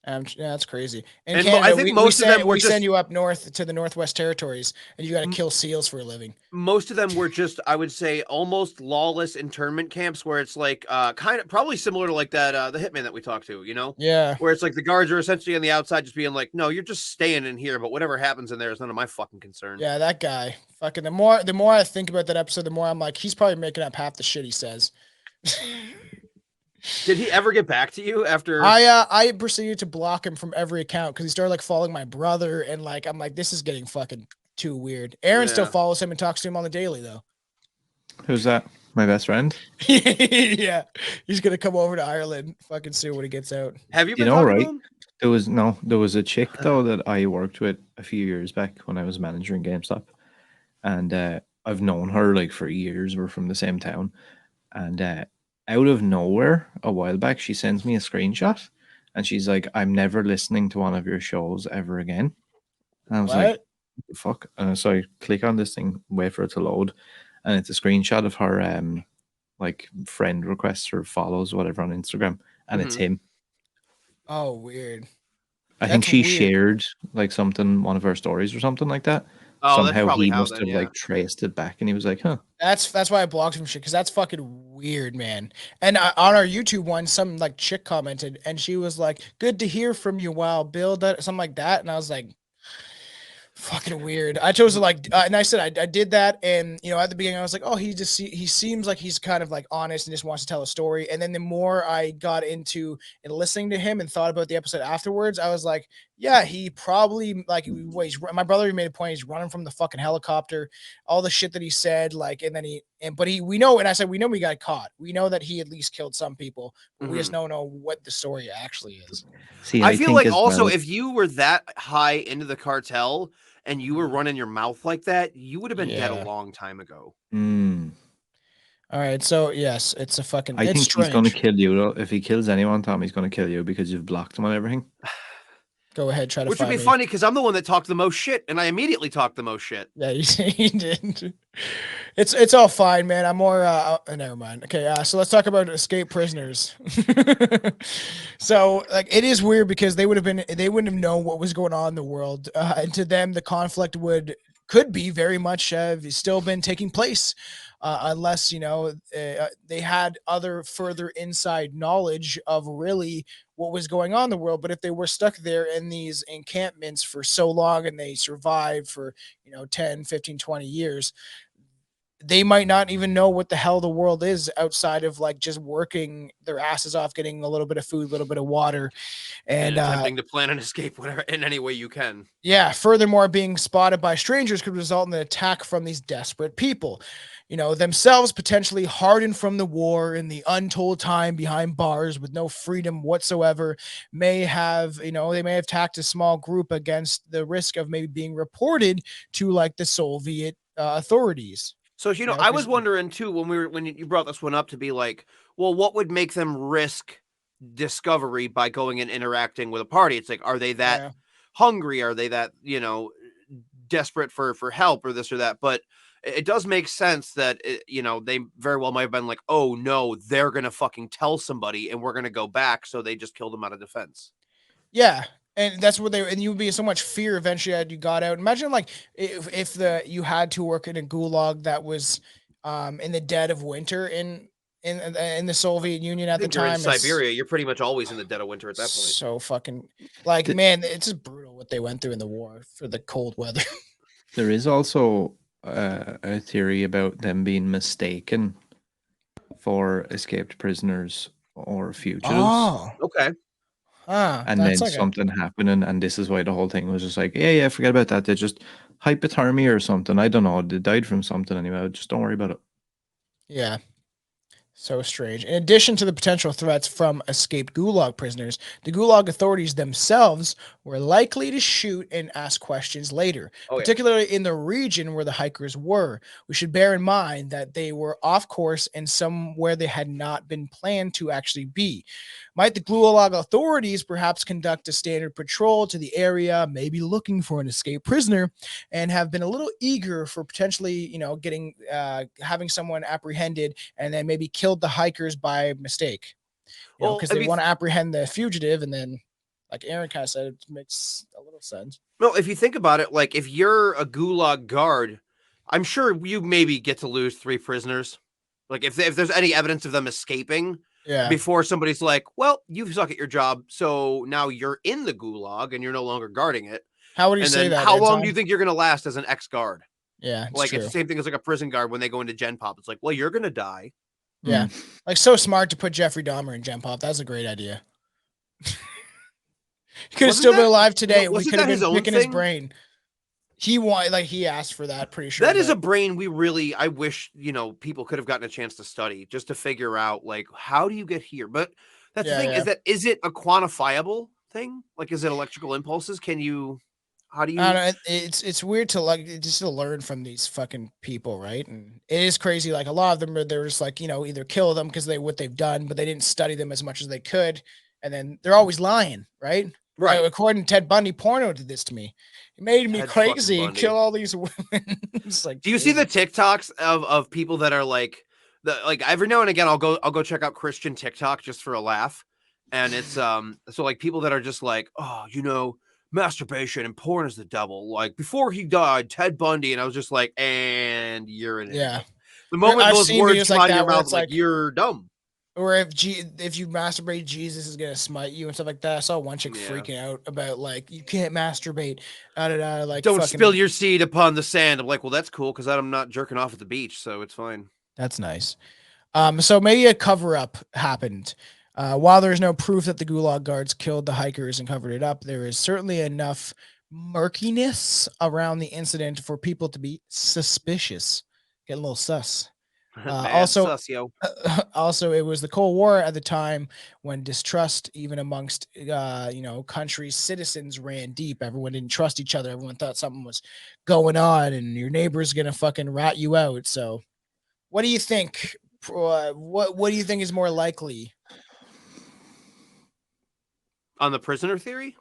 Yeah, that's crazy. And I think most of them were we just send you up north to the Northwest Territories, and you got to kill seals for a living. most of them were just, I would say, almost lawless internment camps where it's like kind of probably similar to like that the hitman that we talked to, Yeah. where it's like the guards are essentially on the outside just being like, no, you're just staying in here, but whatever happens in there is none of my fucking concern. Yeah, that guy. Fucking the more I think about that episode, the more I'm like, he's probably making up half the shit he says. Did he ever get back to you after? I proceeded to block him from every account because he started like following my brother, and like I'm like, this is getting fucking too weird. Aaron still Yeah. follows him and talks to him on the daily though. Who's that? My best friend? Yeah, he's gonna come over to Ireland fucking soon when he gets out. Have you You been know, talking to right? him? There was a chick though that I worked with a few years back when I was manager in GameStop, and I've known her like for years. We're from the same town, and out of nowhere, a while back, she sends me a screenshot, and she's like, "I'm never listening to one of your shows ever again." And I was like, What? "What the fuck?" So I click on this thing, wait for it to load, and it's a screenshot of her like friend requests or follows whatever on Instagram, and it's Mhm. him. Oh, weird. I think That's she weird. shared like something, one of her stories or something like that. Oh, that's Somehow probably he how must then. have Yeah. like traced it back, and he was like, "Huh." That's why I blocked him shit because that's fucking weird, man. And on our YouTube one, some like chick commented and she was like, "Good to hear from you, wow, Bill," that something like that, and I was like, fucking weird. I chose to like, and I said I did that, and you know, at the beginning I was like, oh, he seems like he's kind of like honest and just wants to tell a story. And then the more I got into and listening to him and thought about the episode afterwards, I was like, yeah, he probably like my brother made a point. He's running from the fucking helicopter, all the shit that he said, like, and then we know, and I said we know we got caught. We know that he at least killed some people, but we just Mhm. don't know what the story actually is. See, I I feel think like as also well. if you were that high into the cartel and you were Mhm. running your mouth like that, you would have been dead a Yeah. long time ago. Mm, All right. So yes, it's a fucking. I It's think he's going to strange. kill you. Though. If he kills anyone, Tom, he's going to kill you because you've blocked him on everything. Go ahead, try to Which would find be me. funny because I'm the one that talked the most shit, and I immediately talked the most shit. Yeah, you did. It's all fine, man. I'm more. Never mind. Okay. So let's talk about escaped prisoners. So like, it is weird because they wouldn't have known what was going on in the world, and to them, the conflict could be very much still been taking place. Unless they had other further inside knowledge of really what was going on in the world. But if they were stuck there in these encampments for so long and they survived for 10, 15, 20 years, they might not even know what the hell the world is outside of like just working their asses off, getting a little bit of food, a little bit of water, And and attempting to plan an escape whatever in any way you can. yeah, furthermore, being spotted by strangers could result in an attack from these desperate people, themselves potentially hardened from the war and the untold time behind bars with no freedom whatsoever. They may have attacked a small group against the risk of maybe being reported to like the Soviet authorities. So I was 'Cause- wondering too when you brought this one up to be like, well, what would make them risk discovery by going and interacting with a party? It's like, are they that yeah. hungry? Are they that desperate for help or this or that? But it does make sense that they very well might have been like, oh no, they're gonna fucking tell somebody and we're gonna go back, so they just killed them out of defense. Yeah. And that's what you would be in so much fear eventually that you got out. Imagine like if you had to work in a gulag that was in the dead of winter in the Soviet Union I at the think you're in time. It's Siberia. You're pretty much always in the dead of winter at that point. so fucking like, Th- man, it's just brutal what they went through in the war for the cold weather. There is also a theory about them being mistaken for escaped prisoners or fugitives, Oh, Okay. and that's then like a something happening, and this is why the whole thing was just like, yeah, yeah, forget about that. They just hypothermia or something. I don't know. They died from something anyway. Just don't worry about it. yeah. So strange. In addition to the potential threats from escaped Gulag prisoners, the Gulag authorities themselves were likely to shoot and ask questions later, Oh yeah. particularly in the region where the hikers were. We should bear in mind that they were off course and somewhere they had not been planned to actually be. Might the Gulag authorities perhaps conduct a standard patrol to the area, maybe looking for an escaped prisoner, and have been a little eager for potentially, getting having someone apprehended and then maybe killed the hikers by mistake, Well, because I they mean, want to apprehend the fugitive. And then, like Aaron kind of said, it makes a little sense. no, if you think about it, like if you're a gulag guard, I'm sure you maybe get to lose 3 prisoners. Like if there's any evidence of them escaping Yeah. before somebody's like, well, you suck at your job, so now you're in the gulag and you're no longer guarding it. How would you And say then that, how long do Anton? you think you're going to last as an ex guard? Yeah, it's Like it's true. the same thing as like a prison guard when they go into Gen Pop. It's like, well, you're going to die. Yeah. Like so smart to put Jeffrey Dahmer in Gen Pop. That's a great idea. He could have still been alive today. We Wasn't could have that his been own picking his thing? brain. He asked for that, pretty sure. That is a brain I wish, people could have gotten a chance to study just to figure out, like, how do you get here? But that's the thing, is it a quantifiable thing? Like, is it electrical impulses? How do you? I don't know. It's weird to just to learn from these fucking people, right? And it is crazy. Like a lot of them they're just like, either kill them because what they've done, but they didn't study them as much as they could. And then they're always lying, right? Right. According to Ted Bundy, porno did this to me. It made me crazy and kill all these women. It's like, do you see the TikToks of people that are like every now and again I'll go check out Christian TikTok just for a laugh, and it's so like people that are just like, oh, masturbation and porn is the devil. Like before he died, Ted Bundy, and I was just like, and you're an idiot. The moment those words come out of your mouth, like you're dumb. Or if you masturbate, Jesus is gonna smite you and stuff like that. I saw one chick freaking out about like you can't masturbate. Like don't spill your seed upon the sand. I'm like, well, that's cool because I'm not jerking off at the beach, so it's fine. That's nice. So maybe a cover up happened. While there's no proof that the Gulag guards killed the hikers and covered it up, there is certainly enough murkiness around the incident for people to be suspicious. Get a little sus. Also, it was the Cold War at the time when distrust, even amongst countries' citizens, ran deep. Everyone didn't trust each other. Everyone thought something was going on, and your neighbor's gonna fucking rat you out. So, what do you think? What do you think is more likely? On the prisoner theory?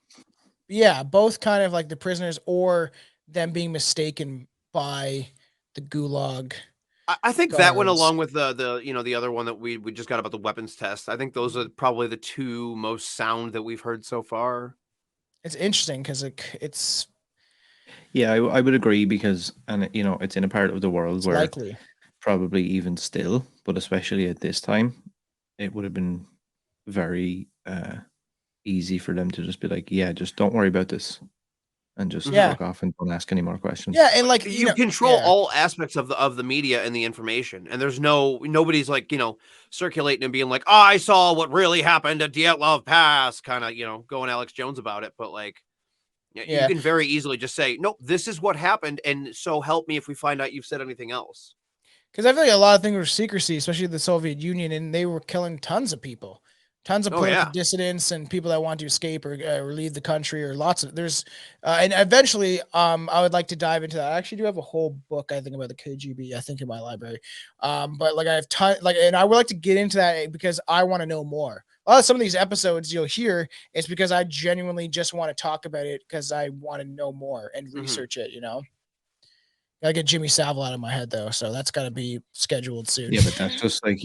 Yeah, both kind of like the prisoners or them being mistaken by the Gulag. I think that went along with the other one that we just got about the weapons test. I think those are probably the two most sound that we've heard so far. It's interesting because it's. Yeah, I would agree because, and it's in a part of the world where likely. Probably even still, but especially at this time, it would have been very easy for them to just be like, yeah, just don't worry about this. And just fuck off and don't ask any more questions. Yeah, and like you control all aspects of the media and the information, and there's nobody's like circulating and being like, oh, I saw what really happened at Dyatlov Pass, kind of going Alex Jones about it. But like, you can very easily just say, nope, this is what happened, and so help me if we find out you've said anything else. Because I feel like a lot of things were secrecy, especially the Soviet Union, and they were killing tons of people. Tons of political dissidents and people that want to escape or leave the country, or lots of and eventually, I would like to dive into that. I actually do have a whole book, I think, about the KGB, I think, in my library. But like I have and I would like to get into that because I want to know more. A lot of some of these episodes you'll hear is because I genuinely just want to talk about it because I want to know more and research it. Gotta get Jimmy Savile out of my head though, so that's gotta be scheduled soon. Yeah, but that's just like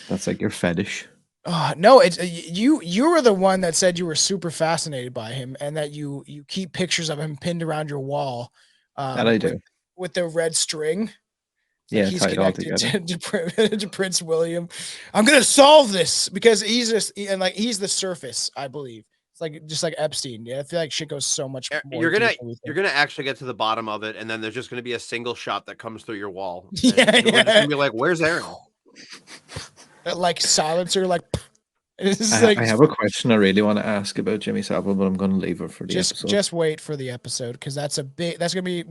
that's like your fetish. No, it's you were the one that said you were super fascinated by him and that you keep pictures of him pinned around your wall. That I do. With the red string. Yeah, he's connected to Prince William. I'm gonna solve this because he's the surface, I believe. It's like just like Epstein. Yeah, I feel like shit goes so much more. You're gonna actually get to the bottom of it, and then there's just gonna be a single shot that comes through your wall. Yeah, We're just gonna be like, "Where's Aaron?" Like silencer, like. I have a question I really want to ask about Jimmy Savile, but I'm going to leave it for the episode. Just wait for the episode because that's going to be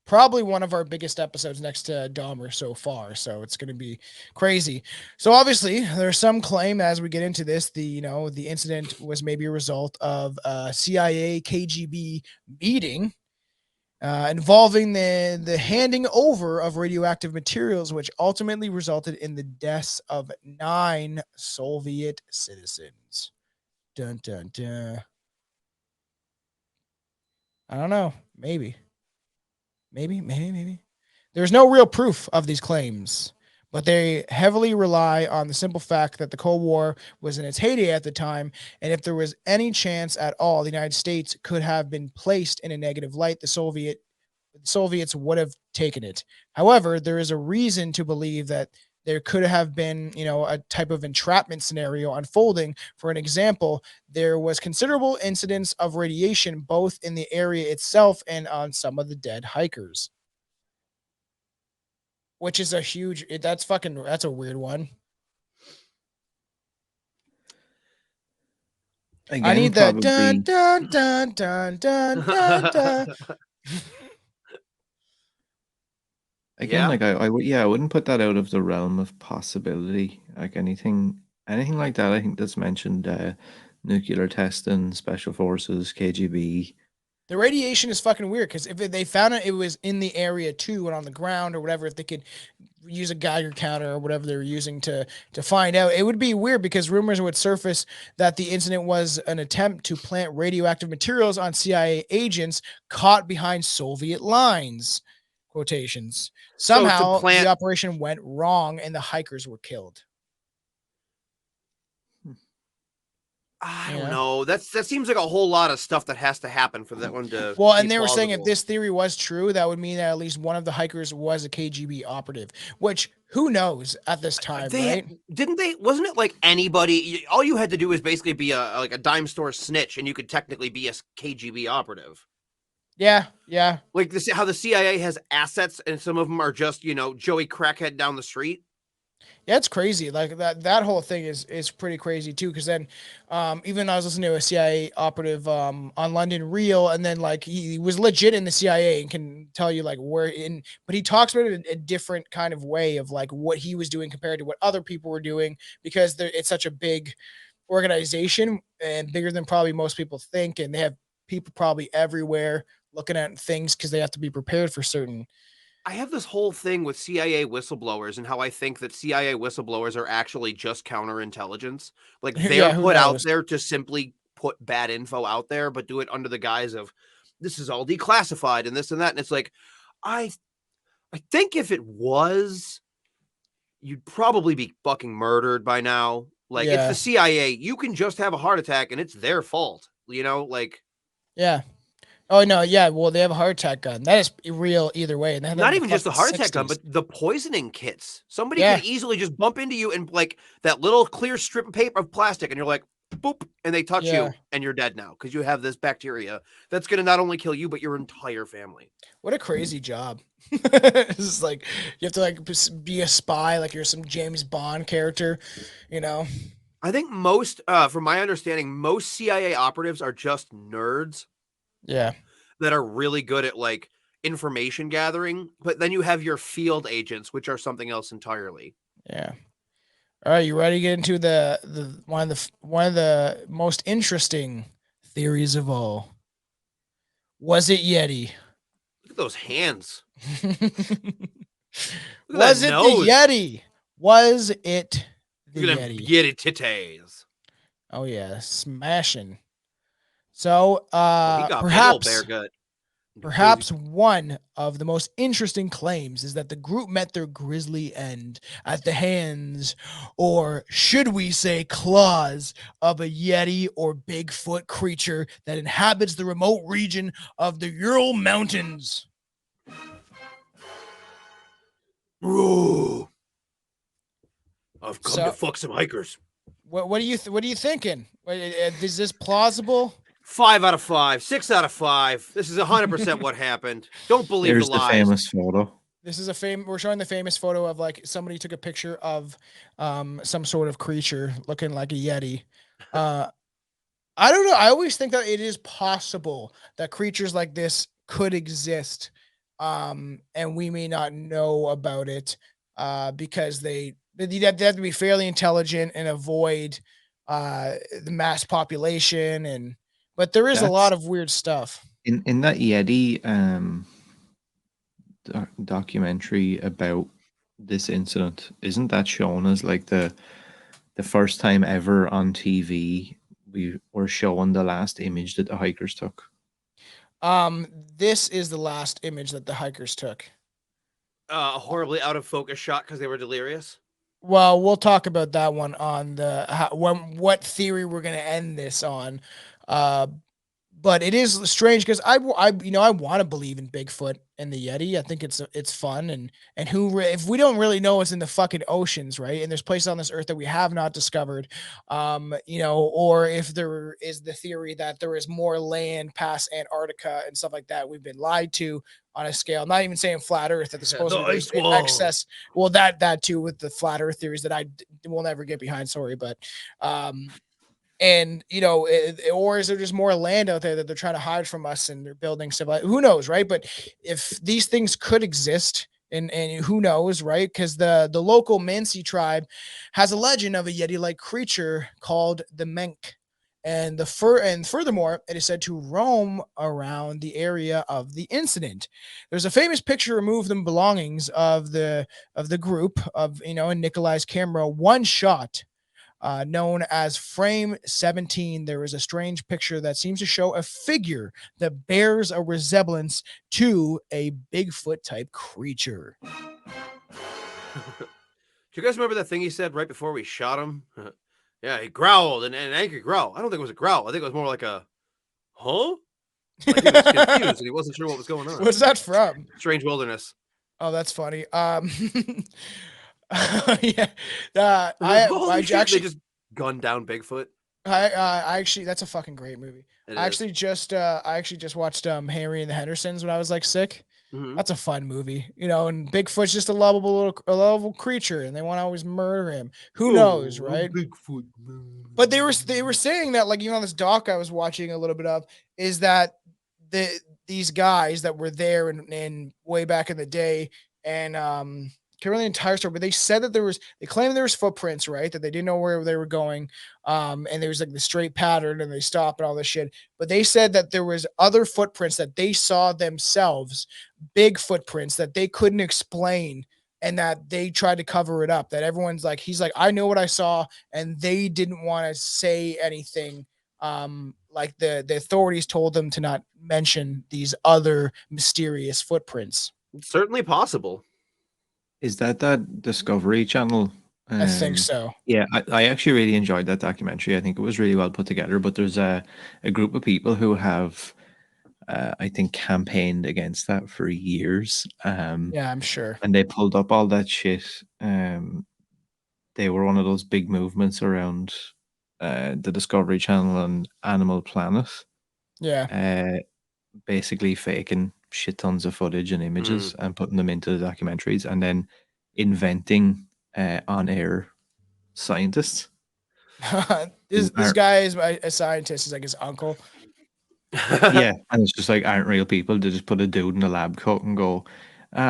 probably one of our biggest episodes next to Dahmer so far. So it's going to be crazy. So obviously there's some claim as we get into this, the incident was maybe a result of a CIA KGB meeting involving the handing over of radioactive materials, which ultimately resulted in the deaths of 9 Soviet citizens. Dun, dun, dun. I don't know. Maybe. There's no real proof of these claims, but they heavily rely on the simple fact that the Cold War was in its heyday at the time, and if there was any chance at all the United States could have been placed in a negative light, the Soviets would have taken it. However, there is a reason to believe that there could have been, a type of entrapment scenario unfolding. For an example, there was considerable incidence of radiation both in the area itself and on some of the dead hikers. which is a huge. That's a weird one. Again, I need the probably, dun dun dun dun dun dun. again, Yeah. like I wouldn't put that out of the realm of possibility. Like anything like that, I think that's mentioned, nuclear testing, special forces, KGB. The radiation is fucking weird because if they found it was in the area too and on the ground or whatever, if they could use a Geiger counter or whatever they were using to find out, it would be weird because rumors would surface that the incident was an attempt to plant radioactive materials on CIA agents caught behind Soviet lines. Quotations. So to Somehow the plant, operation went wrong and the hikers were killed. I You don't know? know. That seems like a whole lot of stuff that has to happen for that one to Well, be and they were saying if plausible. this theory was true, that would mean that at least one of the hikers was a KGB operative, which who knows at this time, right? Didn't they? Wasn't it like anybody? All you had to do was basically be like a dime store snitch, and you could technically be a KGB operative. Yeah, yeah. Like this, how the CIA has assets, and some of them are just Joey Crackhead down the street. Yeah, it's crazy. Like that whole thing is pretty crazy too. Because then, even I was listening to a CIA operative on London Real, and then like he was legit in the CIA and can tell you like where in, but he talks about it in a different kind of way of like what he was doing compared to what other people were doing because it's such a big organization and bigger than probably most people think, and they have people probably everywhere looking at things because they have to be prepared for certain. I have this whole thing with CIA whistleblowers and how I think that CIA whistleblowers are actually just counterintelligence. Like they're Yeah, who put out knows? there to simply put bad info out there, but do it under the guise of this is all declassified and this and that. And it's like, I think if it was, you'd probably be fucking murdered by now. Like it's Yeah. the CIA. You can just have a heart attack and it's their fault. Like Yeah. Oh no, yeah. Well, they have a heart attack gun. That is real either way. And they had that not in the even just the fucking heart attack gun, 60s. but the poisoning kits. Somebody Yeah. could easily just bump into you and like that little clear strip of paper of plastic, and you're like, boop, and they touch Yeah. you, and you're dead now because you have this bacteria that's going to not only kill you but your entire family. What a crazy job. It's just like you have to like be a spy, like you're some James Bond character, you know? I think from my understanding, most CIA operatives are just nerds Yeah. that are really good at like information gathering, but then you have your field agents, which are something else entirely. Yeah. All right, you ready to get into the one of the most interesting theories of all? Was it Yeti? Look at those hands. Was Look at that it nose. the Yeti? Was it the Look at them Yeti? Yeti titties. Oh yeah, smashing. So He got big old perhaps bear gut. perhaps one of the most interesting claims is that the group met their grisly end at the hands, or should we say claws, of a Yeti or Bigfoot creature that inhabits the remote region of the Ural Mountains. Ooh. I've come So- to fuck some hikers. What are you thinking? Is this plausible? 5 out of 5, 6 out of 5. This is 100% what happened. Don't believe There's the the lies. famous photo. This is we're showing the famous photo of like somebody took a picture of some sort of creature looking like a Yeti. I don't know. I always think that it is possible that creatures like this could exist. And we may not know about it because they have to be fairly intelligent and avoid the mass population but there is a lot of weird stuff. In that Yeti documentary about this incident, isn't that shown as like the first time ever on TV we were showing the last image that the hikers took? This is the last image that the hikers took. A horribly out of focus shot because they were delirious. Well, we'll talk about that one on what theory we're going to end this on. but it is strange because I want to believe in Bigfoot and the Yeti. I think it's fun and if we don't really know what's in the fucking oceans, right? And there's places on this earth that we have not discovered, or if there is the theory that there is more land past Antarctica and stuff like that, we've been lied to on a scale. I'm not even saying flat Earth that supposedly The there's ice wall. excess. Well, that too with the flat Earth theories that I will never get behind. Sorry, but and or is there just more land out there that they're trying to hide from us and they're building stuff? Who knows, right? But if these things could exist, and who knows, right? Because the local Mansi tribe has a legend of a Yeti-like creature called the Menk. And furthermore, it is said to roam around the area of the incident. There's a famous picture removed in belongings of the group of in Nikolai's camera, one shot, known as Frame 17. There is a strange picture that seems to show a figure that bears a resemblance to a Bigfoot type creature. Do you guys remember that thing he said right before we shot him? Yeah, he growled an angry growl. I don't think it was a growl. I think it was more like a, huh? Like he was confused and he wasn't sure what was going on. What's that from? Strange Wilderness. Oh, that's funny. Yeah. Holy shit, they just gunned down Bigfoot. I actually, that's a fucking great movie. It I is. actually just watched Harry and the Hendersons when I was like sick. Mhm. That's a fun movie, and Bigfoot's just a lovable creature, and they want to always murder him. Who knows, right? Bigfoot. But they were saying that, like, even on this doc I was watching a little bit of, is that these guys that were there in way back in the day, and can't remember the entire story, but they said that they claimed there was footprints, right? That they didn't know where they were going. And there was like the straight pattern and they stopped and all this shit. But they said that there was other footprints that they saw themselves, big footprints that they couldn't explain, and that they tried to cover it up. That everyone's like, he's like, I know what I saw, and they didn't want to say anything. Like the authorities told them to not mention these other mysterious footprints. It's certainly possible. Is that Discovery Channel? I think so. Yeah, I actually really enjoyed that documentary. I think it was really well put together. But there's a group of people who have, I think, campaigned against that for years. Yeah, I'm sure. And they pulled up all that shit. They were one of those big movements around the Discovery Channel and Animal Planet. Yeah. Basically faking shit tons of footage and images and putting them into the documentaries, and then inventing on-air scientists. This guy is a scientist. He's like his uncle. Yeah, and it's just like aren't real people. They just put a dude in a lab coat and go,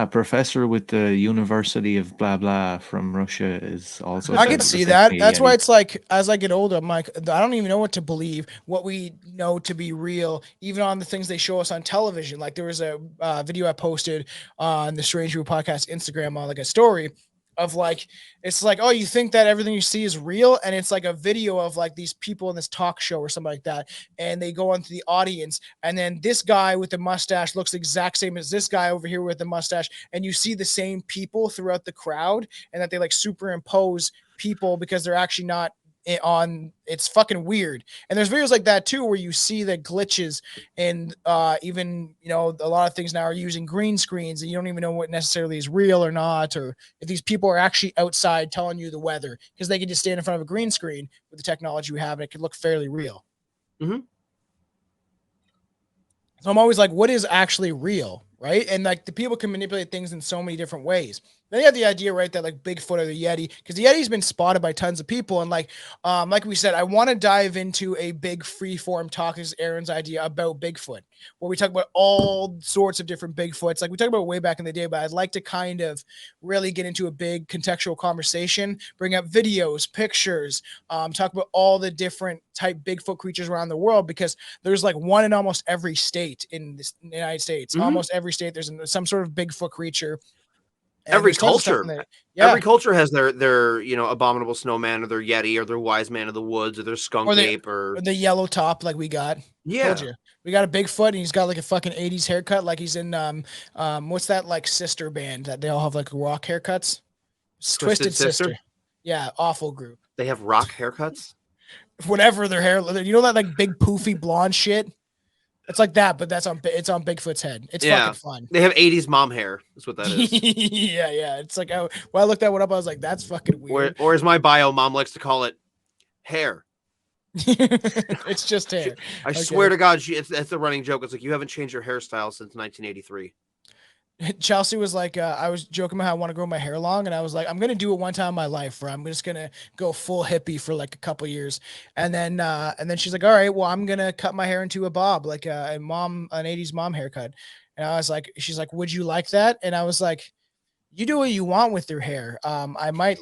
professor with the University of blah blah from Russia is also. I can see that. That's why it's like, as I get older, I'm like, I don't even know what to believe, what we know to be real, even on the things they show us on television. Like there was a video I posted on the Strange Brew podcast Instagram on like a story of like, it's like, oh, you think that everything you see is real, and it's like a video of like these people in this talk show or something like that, and they go onto the audience, and then this guy with the mustache looks the exact same as this guy over here with the mustache, and you see the same people throughout the crowd, and that they like superimpose people because they're actually not on. It's fucking weird. And there's videos like that too where you see the glitches, and even a lot of things now are using green screens, and you don't even know what necessarily is real or not, or if these people are actually outside telling you the weather, because they can just stand in front of a green screen with the technology we have and it could look fairly real. Mm-hmm. So I'm always like, what is actually real, right? And like the people can manipulate things in so many different ways. Then you have the idea, right, that like Bigfoot or the Yeti, because the Yeti's been spotted by tons of people. And like we said, I want to dive into a big free-form talk, as Aaron's idea, about Bigfoot, where we talk about all sorts of different Bigfoots. Like we talked about way back in the day, but I'd like to kind of really get into a big contextual conversation, bring up videos, pictures, talk about all the different type Bigfoot creatures around the world, because there's like one in almost every state in the United States. Mm-hmm. Almost every state, there's some sort of Bigfoot creature. And every culture, yeah. Every culture has their abominable snowman or their Yeti or their wise man of the woods or their skunk ape or the yellow top, like we got. Yeah, told you. We got a Bigfoot, and he's got like a fucking 80s haircut, like he's in what's that like sister band that they all have like rock haircuts? Twisted Sister. Yeah, awful group. They have rock haircuts. Whatever their hair, that like big poofy blonde shit. It's like that, but it's on Bigfoot's head. It's Yeah. fucking fun. They have 80s mom hair. That's what that is. Yeah. It's like when I looked that one up, I was like, that's fucking weird. Or as my bio mom likes to call it, hair. It's just hair. I swear to God, it's a running joke. It's like, you haven't changed your hairstyle since 1983. Chelsea was like, I was joking about how I want to grow my hair long, and I was like, I'm gonna do it one time in my life where I'm just gonna go full hippie for like a couple years, and then she's like, all right, well, I'm gonna cut my hair into a bob, like an 80s mom haircut, and I was like, she's like, would you like that? And I was like, you do what you want with your hair. I might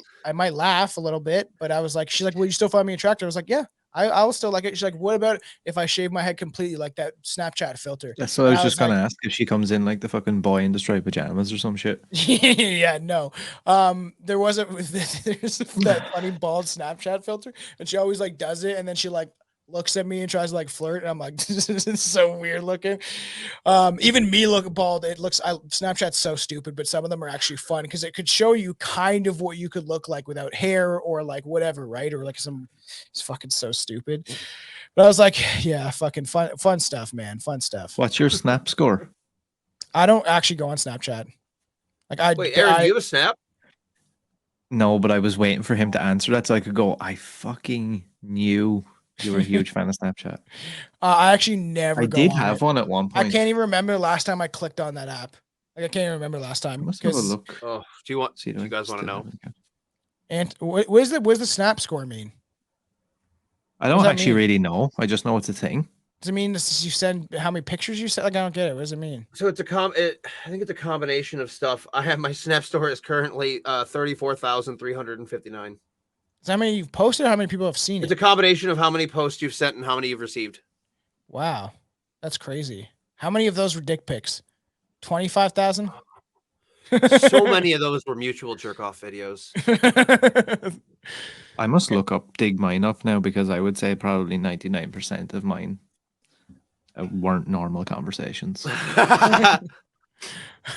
laugh a little bit, but I was like, she's like, will you still find me attractive? I was like, yeah. I'll still like it. She's like, what about if I shave my head completely like that Snapchat filter? That's what I was just like, gonna ask if she comes in like the fucking boy in the striped pajamas or some shit. Yeah, no. There wasn't there's that funny bald Snapchat filter, and she always like does it, and then she like looks at me and tries to like flirt, and I'm like, this is so weird looking. Even me look bald. Snapchat's so stupid, but some of them are actually fun because it could show you kind of what you could look like without hair or like whatever, right? Or like it's fucking so stupid. But I was like, yeah, fucking fun stuff, man. Fun stuff. What's your snap score? I don't actually go on Snapchat. Like Wait, Aaron, do you have a snap? No, but I was waiting for him to answer that so I could go, I fucking knew you were a huge fan of Snapchat. I actually never I go did on have it. one at one point. I can't even remember the last time I clicked on that app. Like I can't even remember last time. Let's have a look. Oh, do you guys want to know? And what does the snap score mean? I don't actually really know. I just know it's a thing. Does it mean you send how many pictures you send? Like I don't get it. What does it mean? So it's I think it's a combination of stuff. I have my snap store is currently 34,359. Is that how many you've posted? Or how many people have seen it? It's a combination of how many posts you've sent and how many you've received. Wow, that's crazy. How many of those were dick pics? 25,000. So many of those were mutual jerk off videos. I must dig mine up now because I would say probably 99% of mine weren't normal conversations.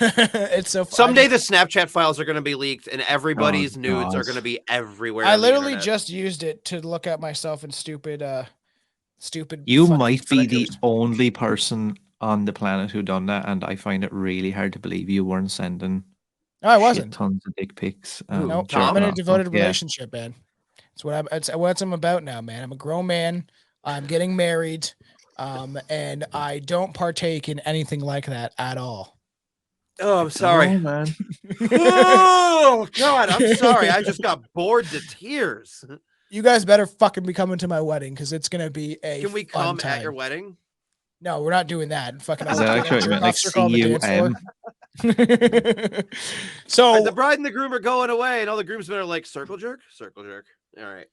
It's so someday the Snapchat files are going to be leaked and everybody's nudes are going to be everywhere. I literally just used it to look at myself in stupid. You might be the only person on the planet who done that, and I find it really hard to believe you weren't sending. No, I wasn't. Tons of dick pics. Nope, I'm in a devoted relationship, man. It's what I'm about now, man. I'm a grown man. I'm getting married, and I don't partake in anything like that at all. Oh, I'm sorry, man. Oh God, I'm sorry. I just got bored to tears. You guys better fucking be coming to my wedding because it's gonna be a. Can we come at your wedding? No, we're not doing that. Fucking. Is that actually like CUM? So the bride and the groom are going away, and all the groomsmen are like, circle jerk. All right.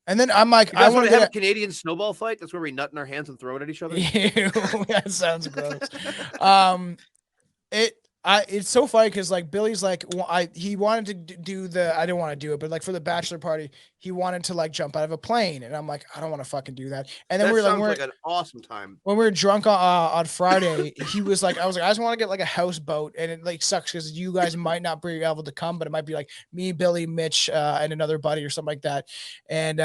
And then I'm like, I want to have a Canadian snowball fight. That's where we nut in our hands and throw it at each other. Ew, that sounds gross. It's so funny because like Billy's like he wanted to do I didn't want to do it, but like for the bachelor party, he wanted to like jump out of a plane, and I'm like, I don't want to fucking do that. And then we were like an awesome time. When we were drunk on Friday, he was like, I was like, I just want to get like a houseboat, and it like sucks because you guys might not be able to come, but it might be like me, Billy, Mitch, and another buddy or something like that. And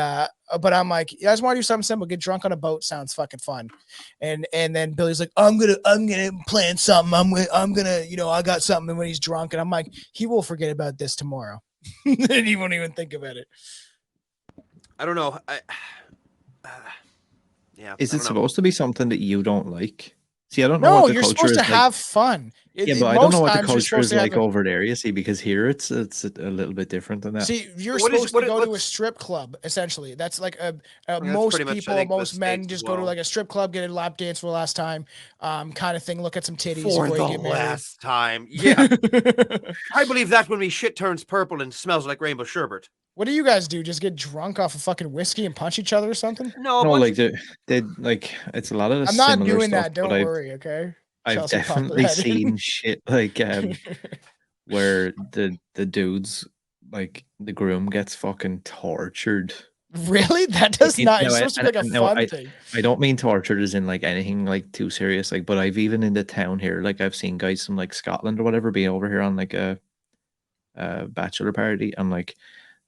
but I'm like, I just want to do something simple. Get drunk on a boat sounds fucking fun. And then Billy's like, I'm gonna plan something. I'm gonna, I got something. And when he's drunk, and I'm like, he will forget about this tomorrow. And he won't even think about it. I don't know. Yeah. Is it supposed to be something that you don't like? See, I don't know. No, what the you're culture supposed to is have fun. Yeah, but I don't know what the culture is like over there. You see, because here it's a little bit different than that. See, you're supposed to go to a strip club. Essentially, that's like most people, most men just go to like a strip club, get a lap dance for the last time, kind of thing. Look at some titties for the last time. Yeah, I believe that's when shit turns purple and smells like rainbow sherbet. What do you guys do? Just get drunk off of fucking whiskey and punch each other or something? No, like they like it's a lot of the. I'm not doing that. Don't worry, okay. I've definitely seen shit like where the dudes, like the groom gets fucking tortured. Really? That does not. It's supposed to be like a fun thing. I don't mean tortured as in like anything like too serious. Like, but I've even in the town here, like I've seen guys from like Scotland or whatever being over here on like a bachelor party, and like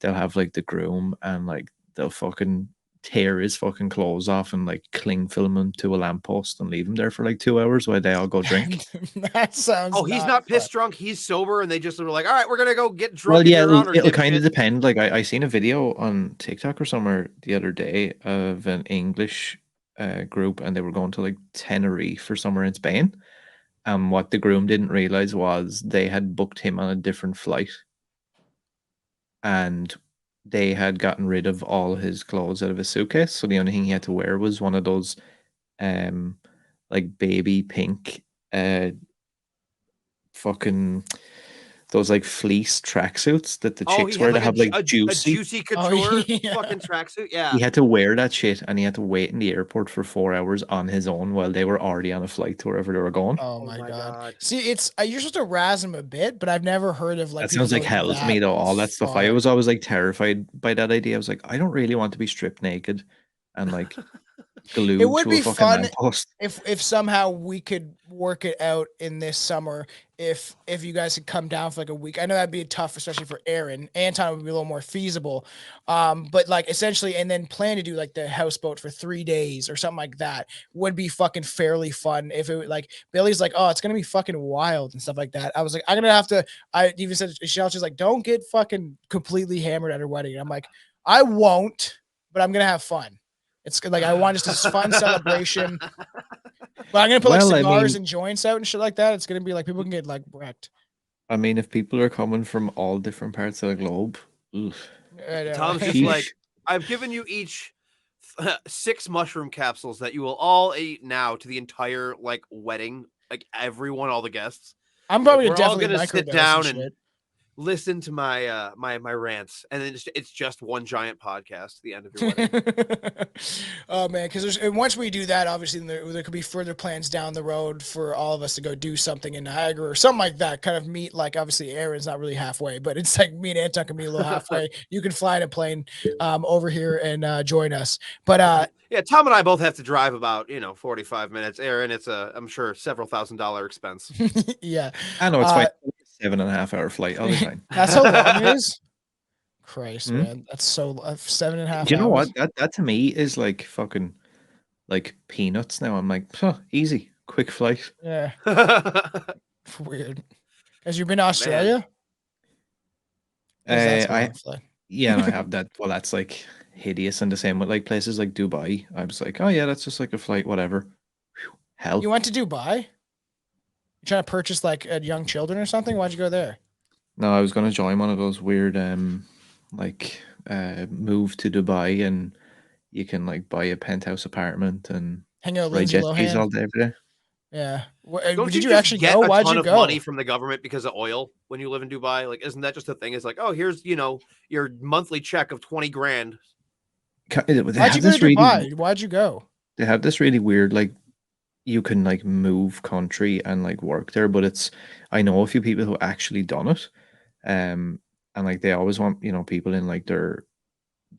they'll have like the groom and like they'll fucking tear his fucking clothes off and like cling film him to a lamppost and leave him there for like 2 hours while they all go drink. That sounds. Oh, he's not piss drunk. He's sober, and they just were like, "All right, we're gonna go get drunk Well, in yeah, your honor." it'll kind of dipshit." depend. Like I seen a video on TikTok or somewhere the other day of an English group, and they were going to like Tenerife or somewhere in Spain. And what the groom didn't realize was they had booked him on a different flight, and they had gotten rid of all his clothes out of his suitcase. So the only thing he had to wear was one of those, like baby pink, fucking those like fleece tracksuits that the Oh, chicks he wear had to like have like a juicy. juicy couture yeah. fucking tracksuit. Yeah. He had to wear that shit, and he had to wait in the airport for 4 hours on his own while they were already on a flight to wherever they were going. Oh Oh my my god. God. See, it's you're supposed to razz him a bit, but I've never heard of like That people sounds like going hell to me, though. All that stuff. I far. was always like terrified by that idea. I was like, I don't really want to be stripped naked and like glued It would to a be fucking fun lamppost. if somehow we could work it out in this summer. If you guys could come down for like a week, I know that'd be tough, especially for Aaron. Anton would be a little more feasible, but like essentially, and then plan to do like the houseboat for 3 days or something like that would be fucking fairly fun. If it like Billy's like, oh, it's gonna be fucking wild and stuff like that. I was like, I'm gonna have to. I even said Shelter's like, don't get fucking completely hammered at her wedding. And I'm like, I won't, but I'm gonna have fun. It's like I want just this fun celebration. But I'm gonna put like Well, I cigars mean, and joints out and shit like that. It's gonna be like people can get like wrecked. if people are coming from all different parts of the globe, oof. I know. Tom's just Sheesh. like, I've given you each 6 mushroom capsules that you will all eat now to the entire like wedding, like everyone, all the guests. I'm probably We're all definitely gonna sit microdose down and and shit. listen to my my rants, and then it's just one giant podcast at the end of your wedding. Oh man, because once we do that, obviously there could be further plans down the road for all of us to go do something in Niagara or something like that. Kind of meet like obviously Aaron's not really halfway, but it's like me and Anton can be a little halfway. You can fly in a plane over here and join us. But Yeah, Tom and I both have to drive about 45 minutes. Aaron, it's I'm sure several $1,000 expense. yeah, I know it's fine. 7.5 hour flight. I'll be fine. that's how long it is. Christ, Hmm? man, that's so 7.5 Do you know hours. what? That to me is like fucking like peanuts now. I'm like, huh, easy, quick flight. Yeah, weird. Has you been to Australia? That's a I long flight. Yeah, and I have that. Well, that's like hideous, and the same with like places like Dubai. I was like, oh yeah, that's just like a flight, whatever. Whew, hell. You went to Dubai? You trying to purchase like young children or something? Why'd you go there? No, I was gonna join one of those weird move to Dubai, and you can like buy a penthouse apartment and Hang out with ride Lindsay jet skis all Lohan. day every day. Yeah. Don't Did you you just actually get go? a Why'd ton you of go? money from the government because of oil when you live in Dubai? Like, isn't that just a thing? It's like, oh, here's your monthly check of 20 grand. They Why'd have you go this to really, Dubai? Why'd you go? they have this really weird like you can like move country and like work there, but I know a few people who actually done it, and like they always want people in like their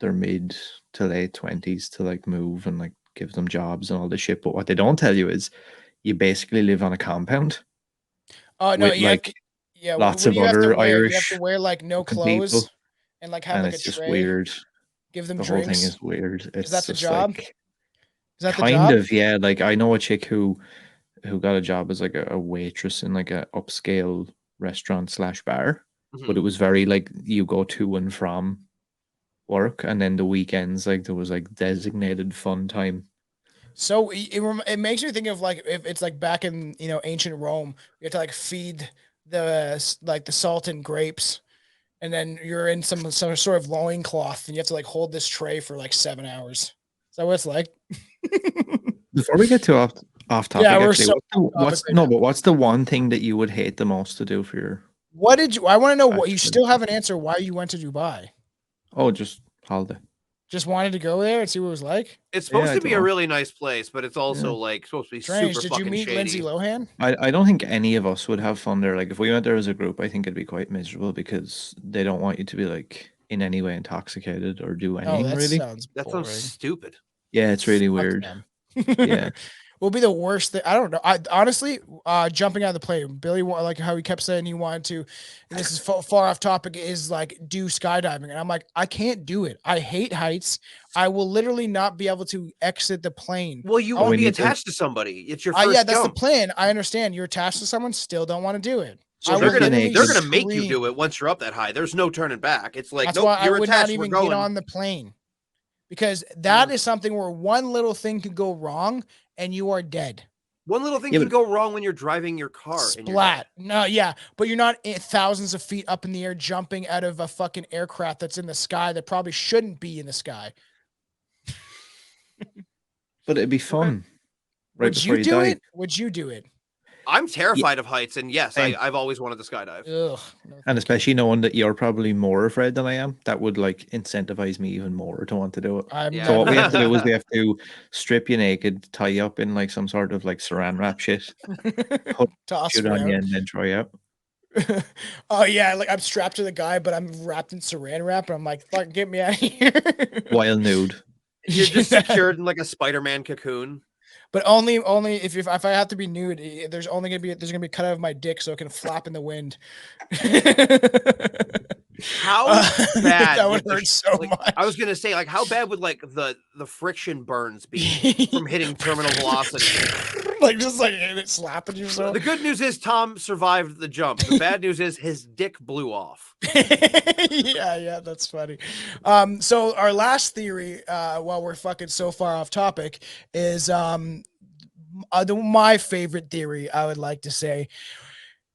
mid to late 20s to like move and like give them jobs and all this shit. But what they don't tell you is you basically live on a compound Oh no, with yeah, like yeah. What lots do of you have to other wear? You have to Irish wear like no fucking people, clothes and like have and like a it's just tray. weird. Give them The whole thing drinks. is weird. Is that It's the just job? like Is that the kind job? of, yeah. Like I know a chick who got a job as like a waitress in like a upscale restaurant slash bar, but Mhm. it was very like you go to and from work, and then the weekends like there was like designated fun time. So it makes me think of like if it's like back in ancient Rome, you have to like feed like the salt and grapes, and then you're in some sort of loincloth, and you have to like hold this tray for like 7 hours. Is that what it's like? Before we get too off Yeah, topic, we're actually, so off topic right now. but what's the one thing that you would hate the most to do for your What did you? I want to know what you bachelor? still haven't answered. Why you went to Dubai? Oh, just holiday. Just wanted to go there and see what it was like. It's Yeah, supposed I to don't be a know. really nice place, but it's also Yeah. like supposed to be Strange. super Did you fucking meet Lindsay shady. Lohan? I don't think any of us would have fun there. Like if we went there as a group, I think it'd be quite miserable because they don't want you to be like in any way intoxicated or do Oh, anything that really. sounds That sounds boring. stupid. Yeah, it's really Fuck weird. them. Yeah. will be the worst thing. I don't know. I honestly, jumping out of the plane, Billy, like how he kept saying he wanted to, and this is far off topic, is like do skydiving. And I'm like, I can't do it. I hate heights. I will literally not be able to exit the plane. Well, you Oh, won't we be need to- attached to somebody. It's your first Yeah, that's the jump. plan. I understand. You're attached to someone, still don't want to do it. So I they're will gonna literally they're gonna make you scream. do it once you're up that high. There's no turning back. It's like, That's nope, why I you're would not attached. We're even get going. on the plane, because that is something where one little thing could go wrong and you are dead. One little thing Yeah, can but- go wrong when you're driving your car. And you're dead. Splat. No, yeah, but you're not thousands of feet up in the air jumping out of a fucking aircraft that's in the sky that probably shouldn't be in the sky. But it'd be fun. Right Would before you you do die. it? Would you do it? I'm terrified of heights, and yes, Same. I've always wanted to skydive. Ugh. No, And thank especially knowing that you're probably more afraid than I am, that would like incentivize me even more to want to do it. you. I'm Yeah. So what we not have to do is we have to strip you naked, tie you up in like some sort of like saran wrap shit, toss shoot on you, and then throw you out. Oh yeah, like I'm strapped to the guy, but I'm wrapped in saran wrap, and I'm like, "Fuck, get me out of here!" While nude. You're just secured in like a Spider-Man cocoon. But only if I have to be nude, there's gonna be a cut out of my dick so it can flap in the wind. How bad that would the hurt so like, much. I was gonna say, like, how bad would like the friction burns be from hitting terminal velocity? Like just like it slapping you so. The good news is Tom survived the jump. The bad news is his dick blew off. Yeah, that's funny. So our last theory, while we're fucking so far off topic, is my favorite theory. I would like to say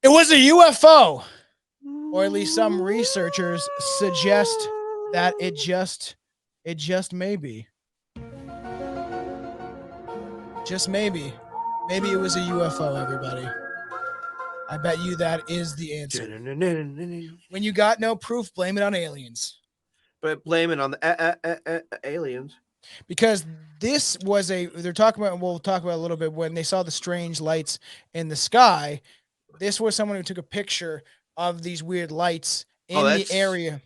it was a UFO, or at least some researchers suggest that it just may be. Just maybe it was a UFO. Everybody. I bet you that is the answer. When you got no proof, blame it on aliens. But blame it on the aliens. Because this was they're talking about, and we'll talk about a little bit, when they saw the strange lights in the sky. This was someone who took a picture of these weird lights in the area.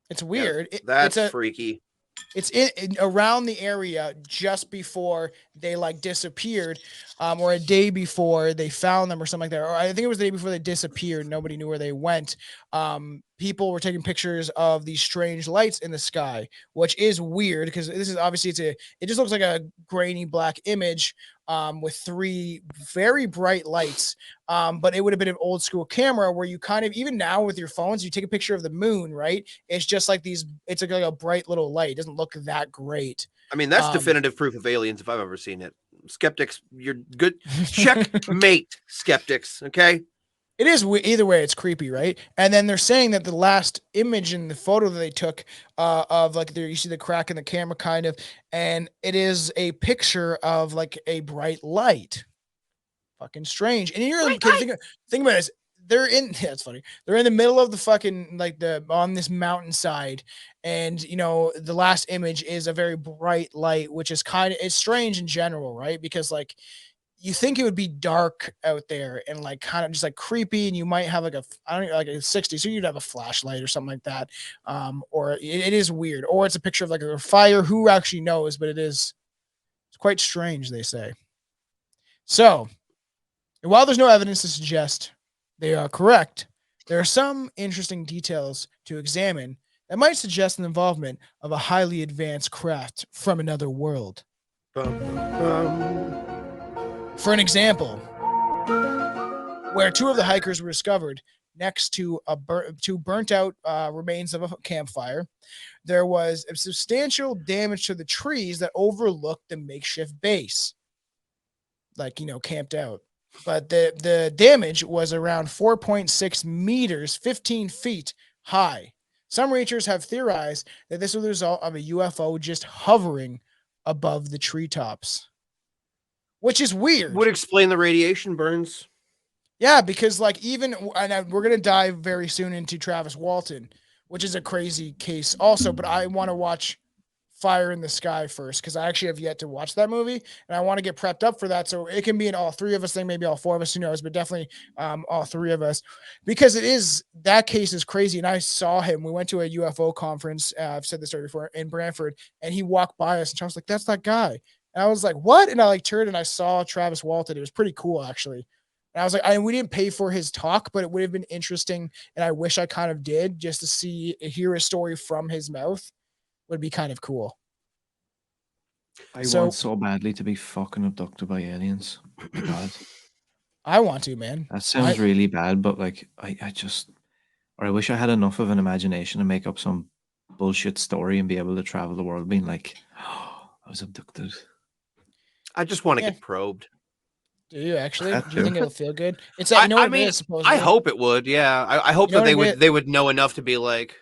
It's weird. Yeah, that's freaky. It's in around the area just before they like disappeared, or a day before they found them or something like that. Or I think it was the day before they disappeared. Nobody knew where they went. People were taking pictures of these strange lights in the sky, which is weird because this is obviously it just looks like a grainy black image with three very bright lights. But it would have been an old school camera where you kind of, even now with your phones, you take a picture of the moon, right? It's just like it's like a bright little light. It doesn't look that great. I mean, that's definitive proof of aliens if I've ever seen it. Skeptics, you're good. Checkmate, skeptics. Okay. It is either way. It's creepy, right? And then they're saying that the last image in the photo that they took of like there, you see the crack in the camera, kind of, and it is a picture of like a bright light. Fucking strange. And you're think about this. They're in. Yeah, it's funny. They're in the middle of the fucking on this mountainside, and the last image is a very bright light, which is it's strange in general, right? Because like, you think it would be dark out there and like kind of just like creepy, and you might have like a 60, so you'd have a flashlight or something like that. Or it is weird, or it's a picture of like a fire. Who actually knows? But it's quite strange, they say. So, while there's no evidence to suggest they are correct, there are some interesting details to examine that might suggest an involvement of a highly advanced craft from another world. For an example, where two of the hikers were discovered next to two burnt out remains of a campfire, there was a substantial damage to the trees that overlooked the makeshift base, camped out. But the damage was around 4.6 meters, 15 feet high. Some researchers have theorized that this was the result of a UFO just hovering above the treetops, which is weird. Would explain the radiation burns. Yeah, because we're going to dive very soon into Travis Walton, which is a crazy case also, but I want to watch Fire in the Sky first, because I actually have yet to watch that movie, and I want to get prepped up for that. So it can be in all three of us, then maybe all four of us, who knows, but definitely all three of us, because that case is crazy. And I saw him. We went to a UFO conference. I've said this story before, in Brantford, and he walked by us, and I was like, that's that guy. And I was like, what? And I like turned and I saw Travis Walton. It was pretty cool, actually. And I was like, we didn't pay for his talk, but it would have been interesting. And I wish I kind of did, just to hear a story from his mouth would be kind of cool. I want so badly to be fucking abducted by aliens. Oh my God. I want to, man. That sounds really bad, but like I wish I had enough of an imagination to make up some bullshit story and be able to travel the world being like, oh, I was abducted. I just want to get probed. Do you actually? Do you think it'll feel good? It's I it mean, is, supposedly. I hope it would. Yeah, I hope that they would know enough to be like,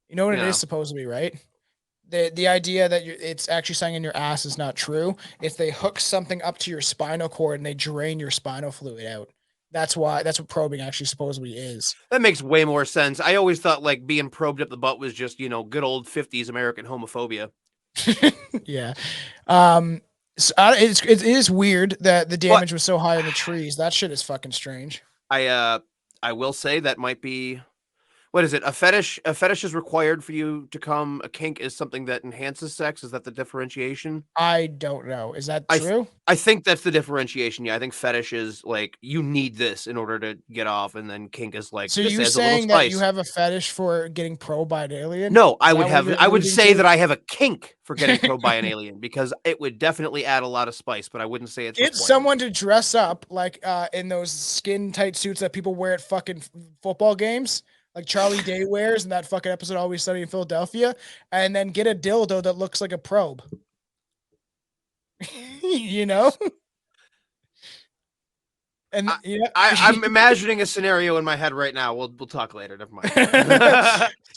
you know what it is supposed to be, right? The idea that it's actually saying in your ass is not true. If they hook something up to your spinal cord and they drain your spinal fluid out, that's what probing actually supposedly is. That makes way more sense. I always thought like being probed up the butt was just good old 50s American homophobia. Yeah. So it is weird that the damage was so high in the trees. That shit is fucking strange. I will say that might be, what is it? A fetish is required for you to come. A kink is something that enhances sex. Is that the differentiation? I don't know. Is that true? I think that's the differentiation. Yeah, I think fetish is like you need this in order to get off, and then kink is like. So you're saying that you have a fetish for getting probed by an alien? No, I would say that I have a kink for getting probed by an alien because it would definitely add a lot of spice, but I wouldn't say it's. Get someone to dress up like in those skin tight suits that people wear at fucking football games. Like Charlie Day wears in that fucking episode Always Sunny in Philadelphia, and then get a dildo that looks like a probe. You know? And I'm imagining a scenario in my head right now. We'll talk later. Never mind.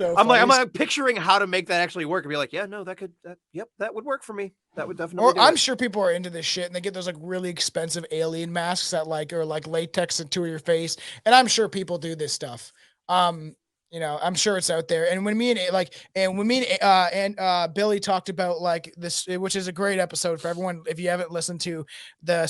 I'm like picturing how to make that actually work and be like, yeah, no, that would work for me. That would definitely. Or I'm sure people are into this shit and they get those like really expensive alien masks that like are like latex into your face, and I'm sure people do this stuff. I'm sure it's out there. And when me and Billy talked about like this, which is a great episode for everyone. If you haven't listened to the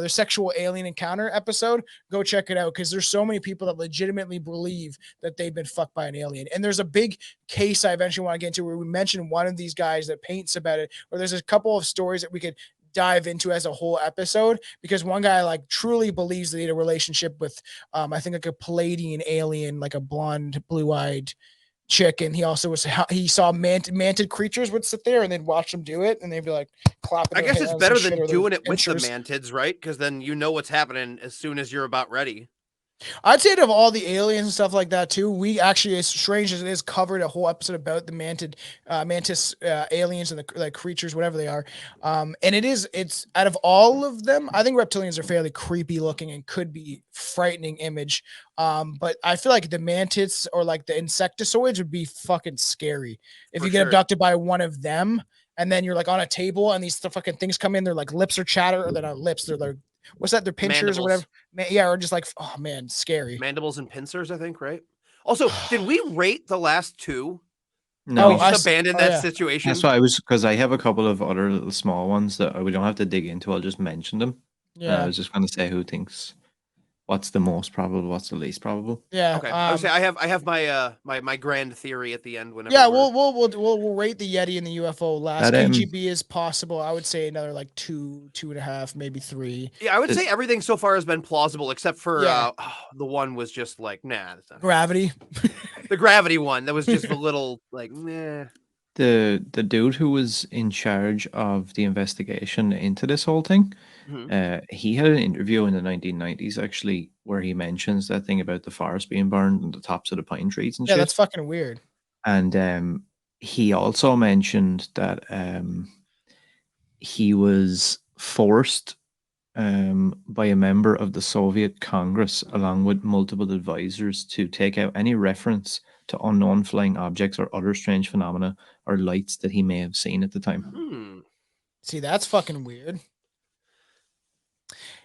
the sexual alien encounter episode, go check it out. Cause there's so many people that legitimately believe that they've been fucked by an alien. And there's a big case I eventually want to get into where we mentioned one of these guys that paints about it, or there's a couple of stories that we could dive into as a whole episode, because one guy like truly believes that he had a relationship with I think like a Palladian alien, like a blonde blue-eyed chick, and he also he saw mantid creatures would sit there and they'd watch them do it and they'd be like clapping. I guess it's better than doing it with the mantids, right? Because then you know what's happening as soon as you're about ready. I'd say of all the aliens and stuff like that too, we actually, as strange as it is, covered a whole episode about the mantis aliens and the like creatures, whatever they are. And it's out of all of them, I think reptilians are fairly creepy looking and could be frightening image. But I feel like the mantids or like the insectoids would be fucking scary if you get abducted by one of them. And then you're like on a table and these fucking things come in, their like lips are chatter, or they're not lips, they're like, what's that? They're pinchers or whatever. Yeah, or just like, oh man, scary. Mandibles and pincers, I think, right? Also, did we rate the last two? No, we just abandoned that situation. That's why because I have a couple of other little small ones that we don't have to dig into. I'll just mention them. Yeah, I was just going to say who thinks what's the most probable, what's the least probable. Yeah. Okay. I would say I have my my grand theory at the end. Whenever. Yeah, we'll rate the Yeti and the UFO last. KGB is possible. I would say another like 2.5, maybe 3. Yeah, I would say everything so far has been plausible, except for the one was just like, nah. That's not gravity. The gravity one that was just a little like, nah. The dude who was in charge of the investigation into this whole thing, he had an interview in the 1990s actually where he mentions that thing about the forest being burned and the tops of the pine trees and shit. Yeah, that's fucking weird. And he also mentioned that he was forced by a member of the Soviet Congress along with multiple advisors to take out any reference to unknown flying objects or other strange phenomena or lights that he may have seen at the time. See, that's fucking weird.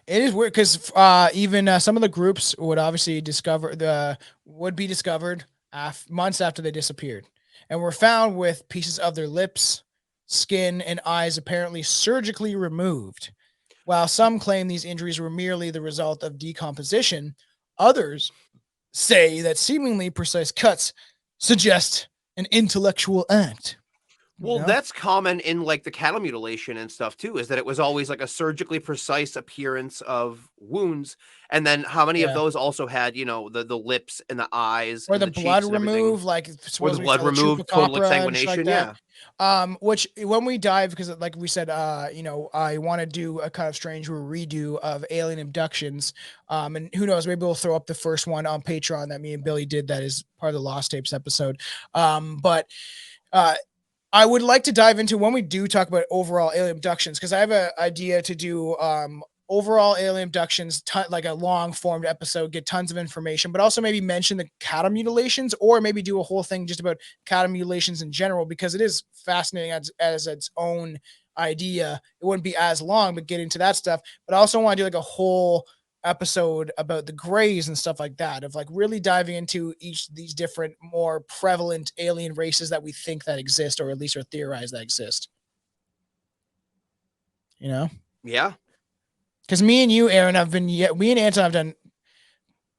It is weird because even some of the groups would obviously would be discovered months after they disappeared, and were found with pieces of their lips, skin, and eyes apparently surgically removed. While some claim these injuries were merely the result of decomposition, others say that seemingly precise cuts suggest an intellectual act. Well, know? that's common in like the cattle mutilation and stuff too, is that it was always like a surgically precise appearance of wounds. And then how many of Yeah. those also had, you know, the lips and the eyes Or and the the blood cheeks and everything, removed, like or the supposedly blood for the removed, total chupacabra and shit like exsanguination. that. Yeah. Which when we dive, because like we said, you know, I want to do a kind of strange redo of alien abductions. And who knows, maybe we'll throw up the first one on Patreon that me and Billy did. That is part of the Lost Tapes episode. But uh, I would like to dive into when we do talk about overall alien abductions, because I have an idea to do overall alien abductions, like a long formed episode, get tons of information, but also maybe mention the cattle mutilations, or maybe do a whole thing just about cattle mutilations in general, because it is fascinating as its own idea. It wouldn't be as long, but get into that stuff. But I also want to do like a whole episode about the grays and stuff like that, of like really diving into each of these different more prevalent alien races that we think that exist, or at least are theorized that exist, you know? Yeah. Because me and you, Aaron, me and Anton have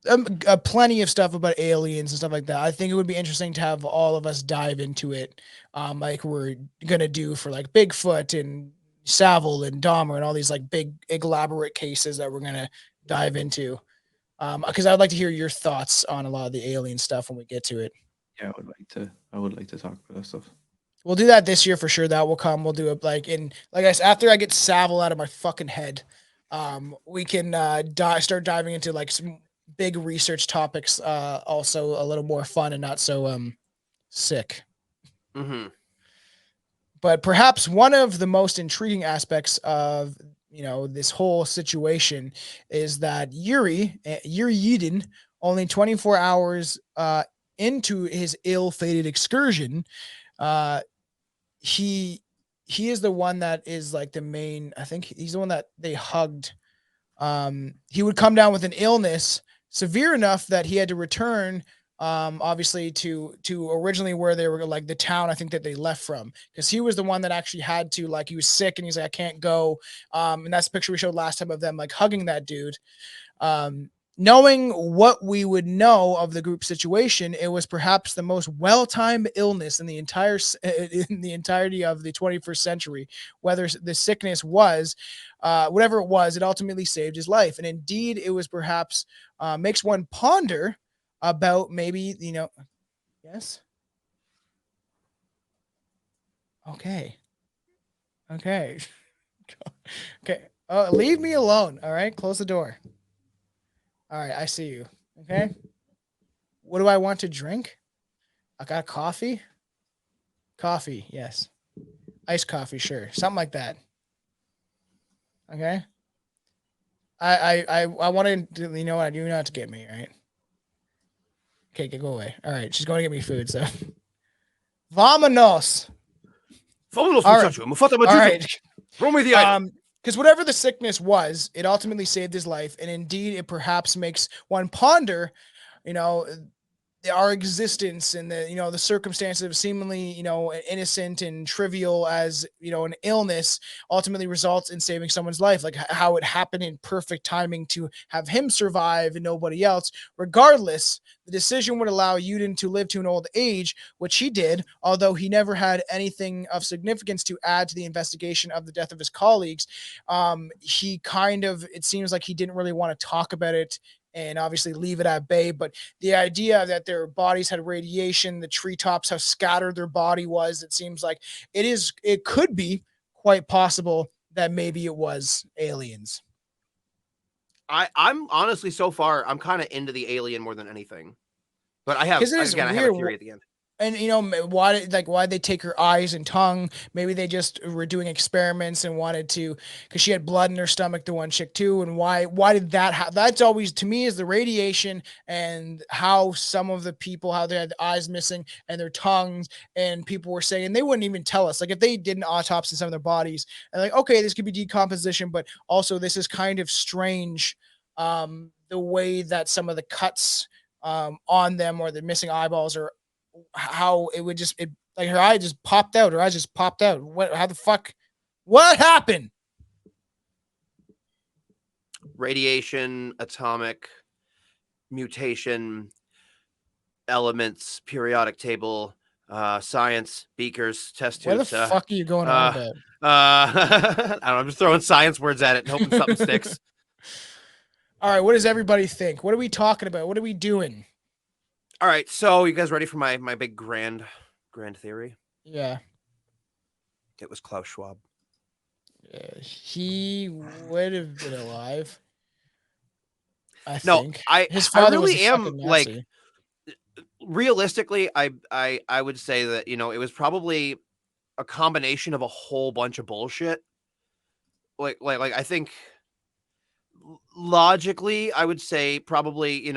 done plenty of stuff about aliens and stuff like that. I think it would be interesting to have all of us dive into it, like we're gonna do for like Bigfoot and Savile and Dahmer and all these like big elaborate cases that we're gonna dive into. Because I would like to hear your thoughts on a lot of the alien stuff when we get to it. Yeah, I would like to talk about that stuff. We'll do that this year for sure. That will come. We'll do it like I said, after I get Savile out of my fucking head, we can start diving into like some big research topics. Also a little more fun and not so sick. Mm-hmm. But perhaps one of the most intriguing aspects of this whole situation is that Yuri Yedin, only 24 hours into his ill-fated excursion, uh, he he is the one that is like the main. I think he's the one that they hugged. He would come down with an illness severe enough that he had to return, obviously to originally where they were, like the town I think that they left from, because he was the one that actually had to, like, he was sick and he's like, I can't go. And that's the picture we showed last time of them like hugging that dude. um, Knowing what we would know of the group situation, it was perhaps the most well-timed illness in the entirety of the 21st century. Whether the sickness was whatever it was, it ultimately saved his life, and indeed, it was perhaps makes one ponder about maybe yes. Okay. Okay. Okay. Leave me alone. All right. Close the door. All right. I see you. Okay. What do I want to drink? I got coffee. Coffee, yes. Iced coffee, sure. Something like that. Okay. I wanted to, you know what? You know what to get me, right? Okay, go away. All right, she's going to get me food. So, vamonos. All All right. Roll me the item. Because whatever the sickness was, it ultimately saved his life, and indeed, it perhaps makes one ponder, you know, our existence and the circumstances of seemingly innocent and trivial as an illness ultimately results in saving someone's life, like how it happened in perfect timing to have him survive and nobody else. Regardless, the decision would allow Yudin to live to an old age, which he did, although he never had anything of significance to add to the investigation of the death of his colleagues. He kind of, it seems like he didn't really want to talk about it and obviously leave it at bay. But the idea that their bodies had radiation, the treetops, how scattered their body was, it seems like it could be quite possible that maybe it was aliens. I'm honestly, so far, I'm kind of into the alien more than anything. But I have a theory at the end. And why they take her eyes and tongue? Maybe they just were doing experiments and wanted to, because she had blood in her stomach, the one chick too. And why did that happen? That's always, to me, is the radiation, and how some of the people, how they had the eyes missing and their tongues, and people were saying, and they wouldn't even tell us, like if they did an autopsy in some of their bodies and like, okay, this could be decomposition, but also this is kind of strange, the way that some of the cuts on them, or the missing eyeballs, or how it would just, like her eye just popped out. Her eyes just popped out. How the fuck? What happened? Radiation, atomic, mutation, elements, periodic table, science, beakers, test What the tubes. fuck are you going on about? I don't know. I'm just throwing science words at it and hoping something sticks. All right, what does everybody think? What are we talking about? What are we doing? All right, so you guys ready for my big grand theory? Yeah. It was Klaus Schwab. He would have been alive. I No, think I his father was a really am fucking like Nazi. realistically, I would say that it was probably a combination of a whole bunch of bullshit. Like I think logically, I would say probably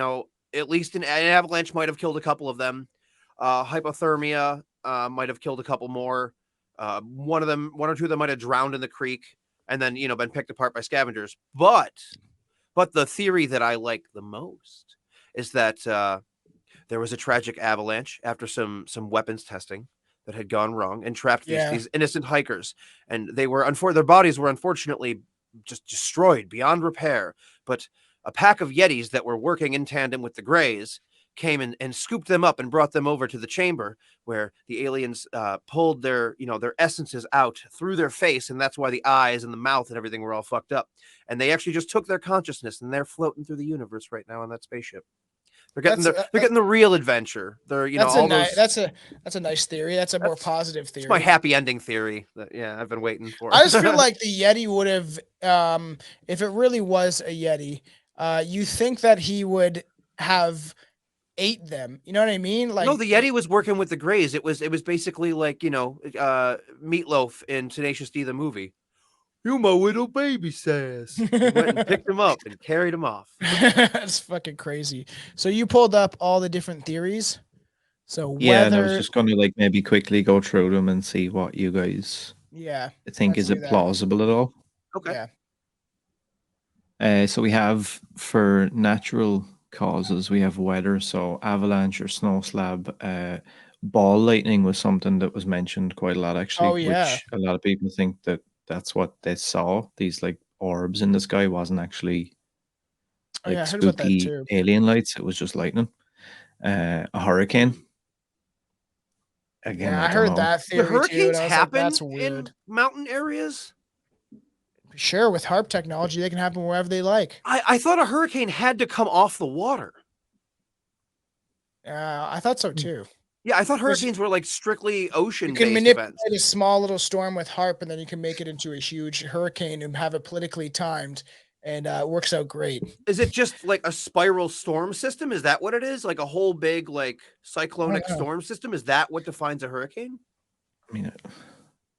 at least an avalanche might have killed a couple of them. Hypothermia might have killed a couple more. One or two of them might have drowned in the creek and then been picked apart by scavengers. But the theory that I like the most is that there was a tragic avalanche after some weapons testing that had gone wrong and trapped these innocent hikers, and their bodies were unfortunately just destroyed beyond repair. But a pack of Yetis that were working in tandem with the Greys came and scooped them up and brought them over to the chamber where the aliens pulled their essences out through their face, and that's why the eyes and the mouth and everything were all fucked up. And they actually just took their consciousness, and they're floating through the universe right now on that spaceship. They're getting the real adventure. They're that's a nice theory. That's a more positive theory. It's my happy ending theory that I've been waiting for. I just feel like the Yeti would have, if it really was a Yeti, you think that he would have ate them. You know what I mean? Like, no, the Yeti was working with the Greys. It was basically like Meatloaf in Tenacious D the movie. You my little baby sass. He went and picked him up and carried him off. That's fucking crazy. So you pulled up all the different theories. So and I was just going to maybe quickly go through them and see what you guys think is it plausible at all. Okay. Yeah. So we have for natural causes, we have weather, so avalanche or snow slab. Ball lightning was something that was mentioned quite a lot, actually. Oh, yeah. Which a lot of people think that's what they saw. These orbs in the sky wasn't actually spooky alien lights. It was just lightning. A hurricane. Again, I heard that theory. The hurricanes too, happen that's weird. in mountain areas. Sure, with HAARP technology, they can happen wherever they like. I thought a hurricane had to come off the water. I thought so too. Yeah, I thought hurricanes were strictly ocean-based events. You can manipulate events. a small little storm with HAARP, and then you can make it into a huge hurricane and have it politically timed, and it works out great. Is it just like a spiral storm system? Is that what it is? Like a whole big cyclonic storm system? Is that what defines a hurricane? I mean,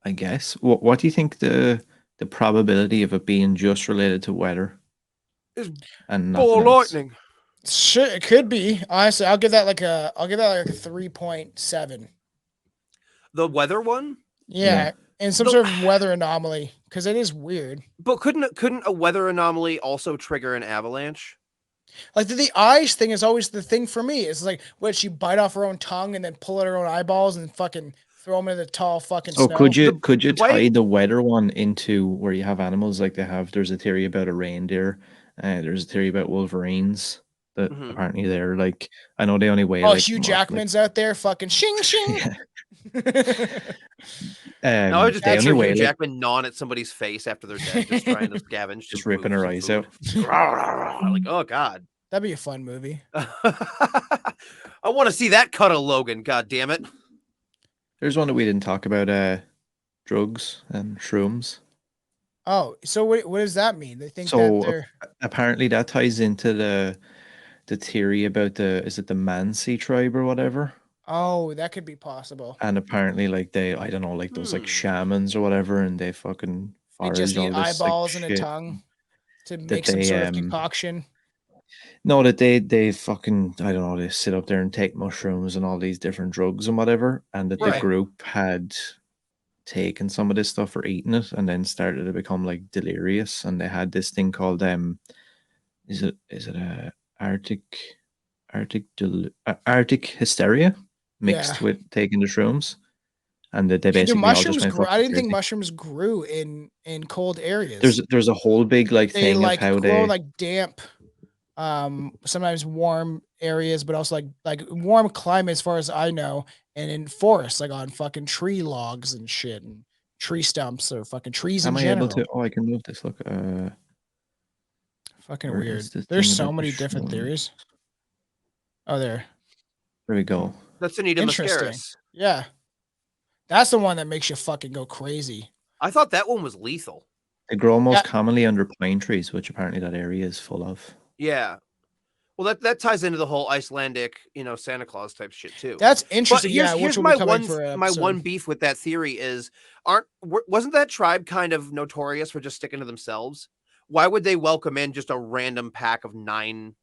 I guess. What do you think the probability of it being just related to weather is and ball lightning? Sure, it could be. Honestly, I'll give that like a 3.7. The weather one? Yeah. And some sort of weather anomaly, because it is weird. But couldn't a weather anomaly also trigger an avalanche? Like the eyes thing is always the thing for me. It's like, what, she bite off her own tongue and then pull out her own eyeballs and fucking throw them into the tall fucking snow? Could you tie the weather one into where you have animals like they have? There's a theory about a reindeer. There's a theory about wolverines. That apparently they're I know they only weigh. Hugh Jackman's out there fucking shing shing. No, I just picture Hugh Jackman gnawing at somebody's face after they're dead, just trying to scavenge, just ripping her eyes out. Oh god, that'd be a fun movie. I want to see that cut of Logan. God damn it! There's one that we didn't talk about. Drugs and shrooms. Oh, so what does that mean? They think so. That apparently, that ties into the theory about is it the Mansi tribe or whatever? Oh, that could be possible. And apparently, I don't know, those shamans or whatever, and they fucking just eat eyeballs and a tongue to make some sort of concoction. No, that they fucking, I don't know, they sit up there and take mushrooms and all these different drugs and whatever, and that the group had taken some of this stuff or eaten it, and then started to become delirious, and they had this thing called is it a Arctic hysteria mixed with taking the shrooms, and that they basically mushrooms grew. I didn't think mushrooms grew in cold areas. There's a whole big thing of how grow damp, sometimes warm areas, but also like warm climate as far as I know, and in forests, like on fucking tree logs and shit, and tree stumps or fucking trees in Am I general. able to? Oh, I can move this. Look, Fucking where weird. is the There's thing so about the many different shrooms? theories. Oh, there. There we go. That's Anita Interesting. Mascaris. Yeah. That's the one that makes you fucking go crazy. I thought that one was lethal. They grow most Yeah. commonly under pine trees, which apparently that area is full of. Yeah. Well, that ties into the whole Icelandic, Santa Claus type shit too. That's But interesting. here's Yeah, which here's will my be coming one for an my episode. one beef with that theory is wasn't that tribe kind of notorious for just sticking to themselves? Why would they welcome in just a random pack of 9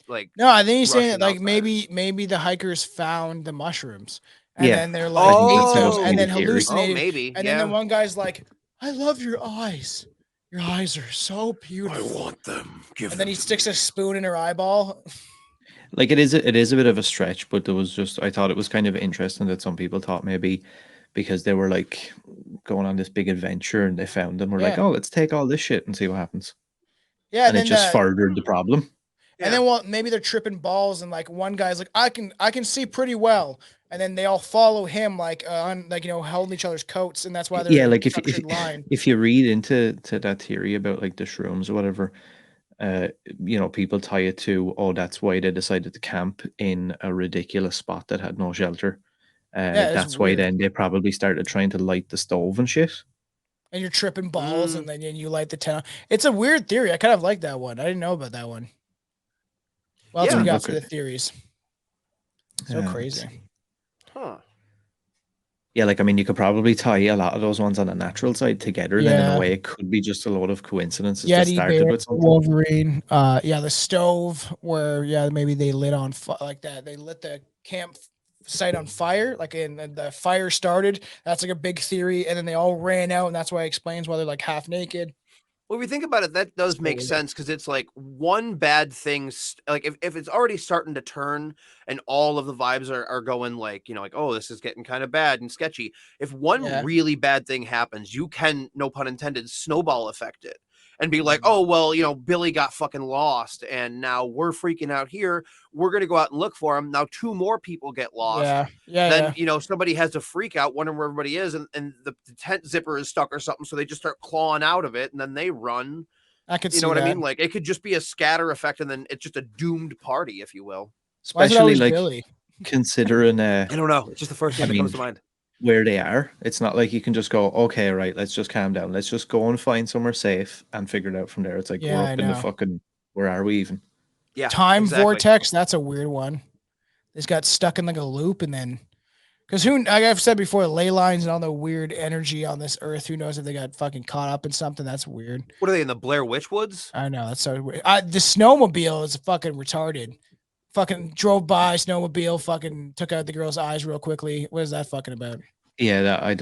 like No, I think he's saying that Russian like outsiders? maybe the hikers found the mushrooms and Yeah, then they're I like think ate that's them mostly and the then theory. hallucinated. maybe. And then the one guy's like, I love your eyes. Your eyes are so beautiful. them. And then he sticks a spoon in her eyeball. Like it is a bit of a stretch, but there was just I thought it was kind of interesting that some people thought maybe because they were like going on this big adventure and they found them, we're like, Yeah. oh, let's take all this shit and see what happens. Yeah, And it just furthered the problem. And then well, maybe they're tripping balls, and like one guy's like, I can see pretty well, and then they all follow him like on like holding each other's coats, and that's why they're Yeah, in a like structured line. if you read into that theory about like the shrooms or whatever, people tie it to, oh, that's why they decided to camp in a ridiculous spot that had no shelter. Yeah, it's That's why weird. then they probably started trying to light the stove and shit. And you're tripping balls, and then you light the town. It's a weird theory. I kind of like that one. I didn't know about that one. What else we got for the theories? So crazy. Huh. Yeah, like I mean, you could probably tie a lot of those ones on the natural side together. Then in a way, it could be just a load of coincidences that Yeti, started bear, with something. Wolverine. The stove where maybe they lit on like that. They lit the camp site on fire, like the fire started. That's like a big theory, and then they all ran out, and that's why it explains why they're like half naked. Well, if you think about it, that does make sense because it's like one bad thing. Like if it's already starting to turn and all of the vibes are going like, like, oh, this is getting kind of bad and sketchy. If one really bad thing happens, you can, no pun intended, snowball effect it and be like, oh, well, Billy got fucking lost and now we're freaking out here. We're going to go out and look for him. Now 2 more people get lost. Then, somebody has a freak out, wondering where everybody is, and the tent zipper is stuck or something. So they just start clawing out of it and then they run. I could see what that. I mean? Like it could just be a scatter effect and then it's just a doomed party, if you will. Especially like Billy? Considering I don't know. It's just the first thing that comes to mind. Where they are, it's not like you can just go, okay, right, let's just calm down. Let's just go and find somewhere safe and figure it out from there. It's like we're up in the fucking, where are we even? Yeah. Time vortex, that's a weird one. It's got stuck in like a loop, and then because like I've said before, ley lines and all the weird energy on this earth, who knows if they got fucking caught up in something. That's weird. What are they, in the Blair Witch Woods? I know, that's so weird. The snowmobile is fucking retarded. Fucking drove by, snowmobile, fucking took out the girl's eyes real quickly. What is that fucking about? Yeah,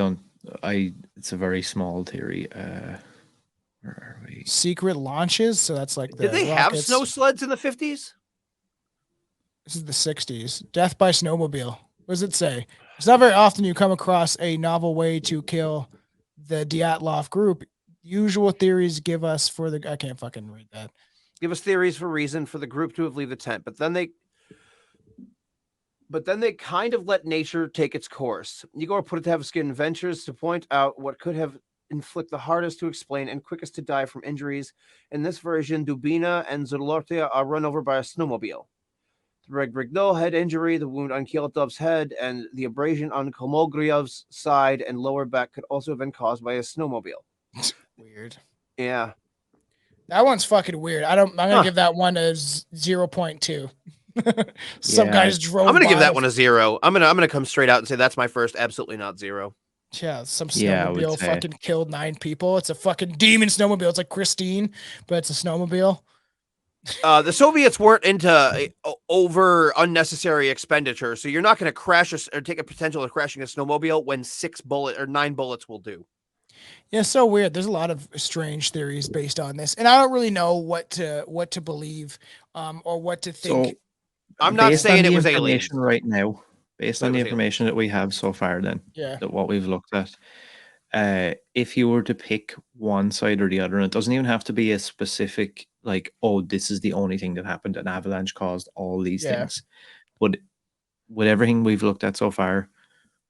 it's a very small theory. Where are we? Secret launches. So that's like Did they have snow sleds in the 50s? This is the 60s. Death by snowmobile. What does it say? It's not very often you come across a novel way to kill the Dyatlov group. Usual theories give us I can't fucking read that. Give us theories for reason for the group to have leave the tent, but then they kind of let nature take its course. Igor Putavsky ventures to point out what could have inflict the hardest to explain and quickest to die from injuries. In this version, Dubina and Zulortia are run over by a snowmobile. The Brigno head injury, the wound on Kieldov's head, and the abrasion on Kolmogriev's side and lower back could also have been caused by a snowmobile. Weird. Yeah. That one's fucking weird. I'm gonna give that one a 0.2. Some guys drove. I'm gonna give that one a 0. I'm gonna come straight out and say that's my first absolutely not 0. Yeah, some snowmobile fucking killed 9 people. It's a fucking demon snowmobile. It's like Christine, but it's a snowmobile. The Soviets weren't into over unnecessary expenditure, so you're not going to crash or take a potential of crashing a snowmobile when 9 bullets will do. Yeah, so weird. There's a lot of strange theories based on this, and I don't really know what to believe, or what to think. So, I'm not saying it was aliens right now. Based on the information that we have so far, then that what we've looked at, if you were to pick one side or the other, and it doesn't even have to be a specific like, oh, this is the only thing that happened. An avalanche caused all these things, but with everything we've looked at so far,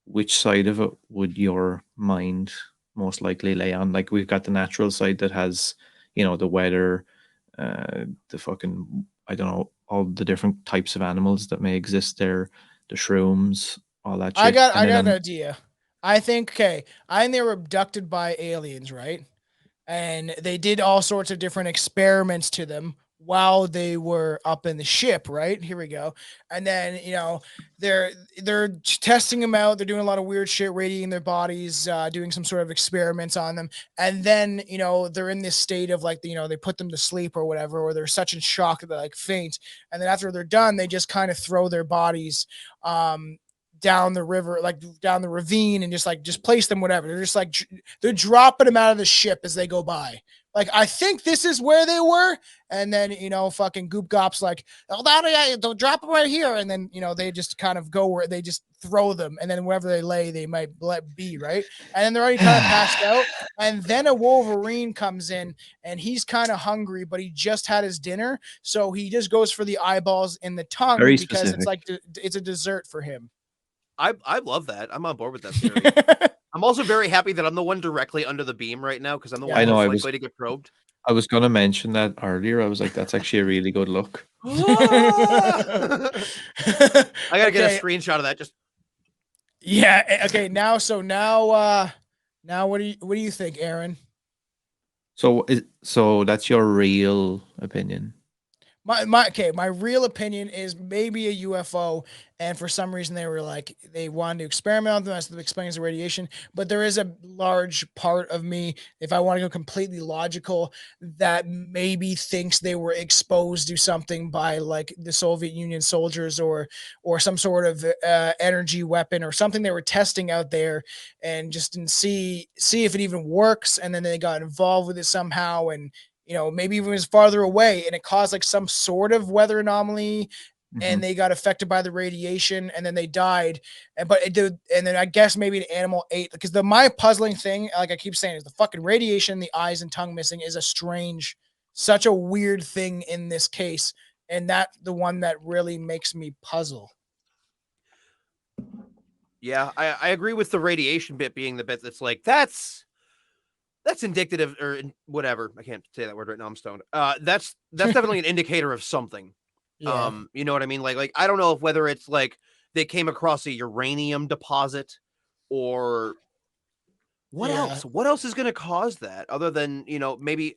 which side of it would your mind most likely lay on? Like we've got the natural side that has, the weather, the fucking, I don't know, all the different types of animals that may exist there, the shrooms, all that I shit. got And I then got an idea. I think I think they were abducted by aliens, right? And they did all sorts of different experiments to them while they were up in the ship, right? Here we go. And then, they're testing them out. They're doing a lot of weird shit, radiating their bodies, doing some sort of experiments on them. And then, they're in this state of like, they put them to sleep or whatever, or they're such in shock that they like faint. And then after they're done, they just kind of throw their bodies down the river, like down the ravine, and just place them whatever. They're just like they're dropping them out of the ship as they go by. Like, I think this is where they were. And then, fucking Goop Gop's like, oh, they'll drop them right here. And then, they just kind of go where they just throw them. And then wherever they lay, they might let be, right? And then they're already kind of passed out. And then a Wolverine comes in and he's kind of hungry, but he just had his dinner. So he just goes for the eyeballs in the tongue very because it's specific. like, it's a dessert for him. I love that. I'm on board with that theory. I'm also very happy that I'm the one directly under the beam right now because I'm the one I know, most likely to get probed. I was going to mention that earlier. I was like, that's actually a really good look. I gotta get a screenshot of that. Just Okay. Now, what do you think, Aaron? So that's your real opinion. My real opinion is maybe a UFO, and for some reason they wanted to experiment on them as it explains the radiation. But there is a large part of me, if I want to go completely logical, that maybe thinks they were exposed to something by like the Soviet Union soldiers or some sort of energy weapon or something they were testing out there, and just didn't see if it even works, and then they got involved with it somehow, and maybe even was farther away and it caused like some sort of weather anomaly and they got affected by the radiation and then they died. And then I guess maybe an animal ate, because my puzzling thing, like I keep saying, is the fucking radiation, the eyes and tongue missing is such a weird thing in this case. And that's the one that really makes me puzzle. Yeah, I agree with the radiation bit being the bit that's like, that's indicative or whatever. I can't say that word right now. I'm stoned. That's definitely an indicator of something. Yeah. You know what I mean? Like I don't know if whether it's like they came across a uranium deposit or what else? What else is going to cause that other than, maybe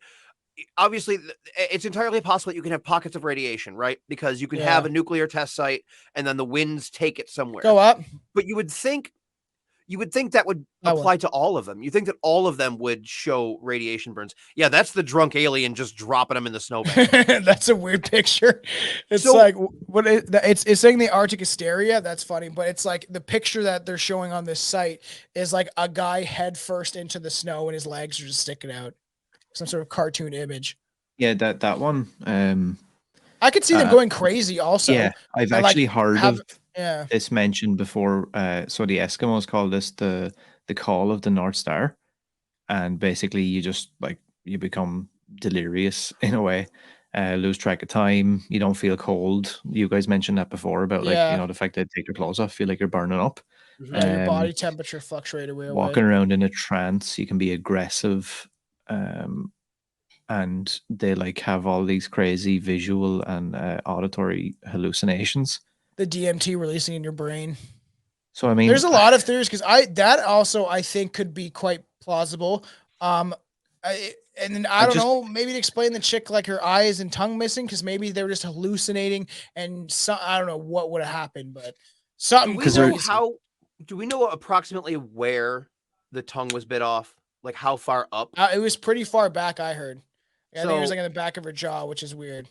obviously it's entirely possible that you can have pockets of radiation, right? Because you can have a nuclear test site and then the winds take it somewhere. Go up. But you would think that would apply to all of them. You think that all of them would show radiation burns. Yeah, that's the drunk alien just dropping them in the snowbank. That's a weird picture. It's like it's saying the Arctic hysteria. That's funny, but it's like the picture that they're showing on this site is like a guy head first into the snow and his legs are just sticking out. Some sort of cartoon image. Yeah, that one. I could see them going crazy also. Yeah, I've actually heard of this mentioned before. So the Eskimos call this the call of the North Star, and basically you just you become delirious in a way, lose track of time. You don't feel cold. You guys mentioned that before about the fact that they take your clothes off, feel like you're burning up. Your body temperature fluctuated way away. Walking around in a trance, you can be aggressive. And they have all these crazy visual and auditory hallucinations. The DMT releasing in your brain. So I mean, there's a lot of theories because I think could be quite plausible. And then I don't know, maybe to explain the chick like her eyes and tongue missing because maybe they were just hallucinating and I don't know what would have happened, but something. Do we know approximately where the tongue was bit off? Like how far up? It was pretty far back. I heard. Yeah, I think it was like in the back of her jaw, which is weird.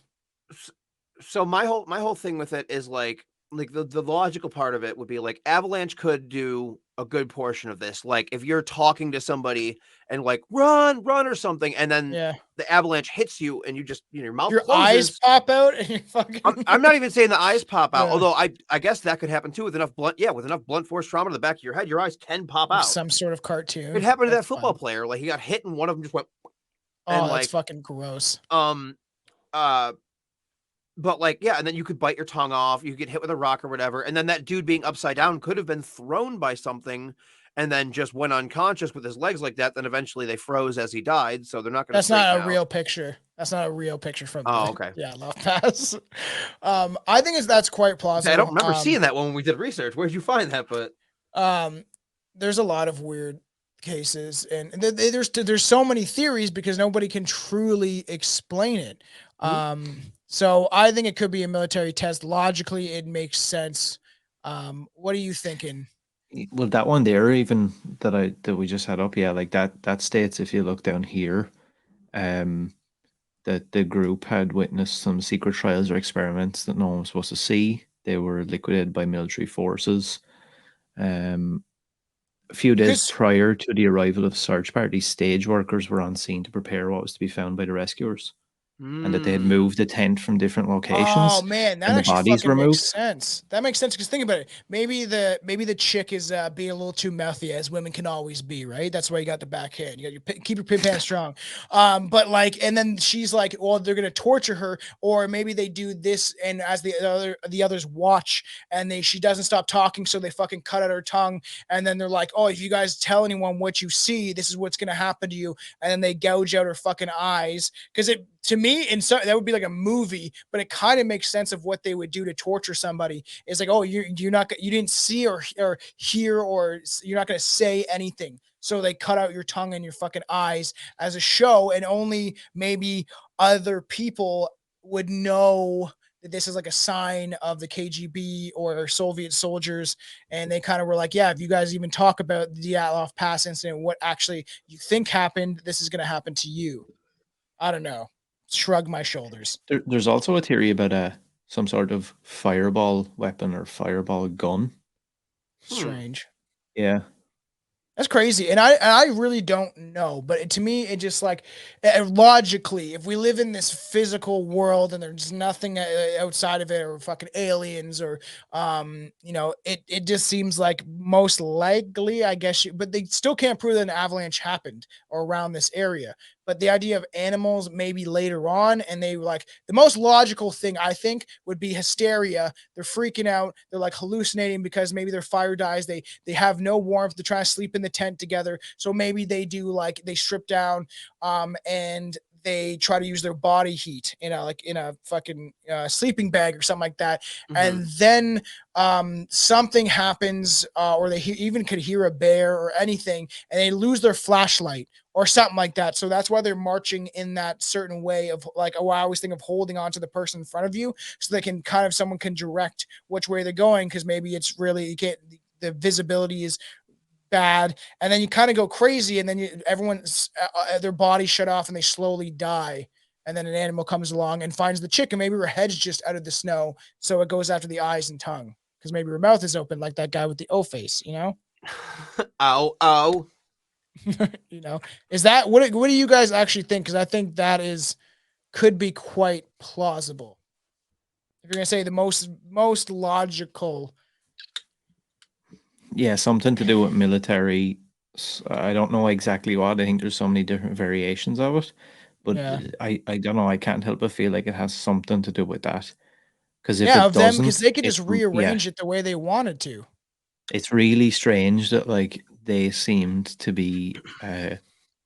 So my whole thing with it is like the logical part of it would be like avalanche could do a good portion of this. Like if you're talking to somebody and like run or something, and then the avalanche hits you and you just your mouth closes. Eyes pop out and you fucking. I'm not even saying the eyes pop out, although I guess that could happen too with enough blunt force trauma to the back of your head, your eyes can pop out. Some sort of cartoon. It happened to that football player. Like he got hit and one of them just went. Oh, that's fucking gross. But like, yeah, and then you could bite your tongue off, you get hit with a rock or whatever, and then that dude being upside down could have been thrown by something and then just went unconscious with his legs like that. Then eventually they froze as he died, so they're not going to That's straighten not a out. real picture. That's not a real picture from Oh, the okay. Dyatlov Pass. I think that's quite plausible. I don't remember seeing that one when we did research. Where'd you find that? But there's a lot of weird cases, and there's so many theories because nobody can truly explain it. So I think it could be a military test. Logically, it makes sense. What are you thinking? Well, that one there, even that we just had up, yeah, like that states, if you look down here, that the group had witnessed some secret trials or experiments that no one was supposed to see. They were liquidated by military forces. A few days prior to the arrival of search parties, stage workers were on scene to prepare what was to be found by the rescuers. And that they had moved the tent from different locations. Oh man, that and the actually bodies fucking were moved. makes sense. That makes sense because think about it. Maybe the chick is being a little too mouthy, as women can always be, right? That's why you got the backhand. You got your keep your pin pan strong. But like, and then she's like, well, they're gonna torture her, or maybe they do this, and as the others watch, and she doesn't stop talking, so they fucking cut out her tongue, and then they're like, oh, if you guys tell anyone what you see, this is what's gonna happen to you, and then they gouge out her fucking eyes because it. To me, that would be like a movie, but it kind of makes sense of what they would do to torture somebody. It's like, oh, you didn't see or hear, or you're not going to say anything. So they cut out your tongue and your fucking eyes as a show, and only maybe other people would know that this is like a sign of the KGB or Soviet soldiers. And they kind of were like, yeah, if you guys even talk about the Dyatlov Pass incident, what actually you think happened, this is going to happen to you. I don't know. Shrug my shoulders. There's also a theory about some sort of fireball weapon or fireball gun. Strange. Yeah. That's crazy. And I really don't know, but to me, it just like logically, if we live in this physical world and there's nothing outside of it or fucking aliens or, it just seems like most likely, I guess, but they still can't prove that an avalanche happened or around this area. But the idea of animals maybe later on, and they like the most logical thing I think would be hysteria. They're freaking out. They're like hallucinating because maybe their fire dies. They have no warmth. They're trying to sleep in the tent together. So maybe they do like they strip down and they try to use their body heat in a fucking sleeping bag or something like that. And then something happens or they even could hear a bear or anything and they lose their flashlight or something like that. So that's why they're marching in that certain way of like, oh, I always think of holding on to the person in front of you so they can kind of someone can direct which way they're going. Cause maybe it's really, you can't, the visibility is bad. And then you kind of go crazy and then everyone's their body shut off and they slowly die. And then an animal comes along and finds the chicken. Maybe her head's just out of the snow. So it goes after the eyes and tongue because maybe her mouth is open like that guy with the O face, Ow. Is that what do you guys actually think? Because I think that could be quite plausible. If you're gonna say the most logical, yeah, something to do with military. I don't know exactly what. I think there's so many different variations of it, but yeah. I don't know. I can't help but feel like it has something to do with that. Because if Yeah, it of them because doesn't, they could just rearrange it the way they wanted to. It's really strange that like they seemed to be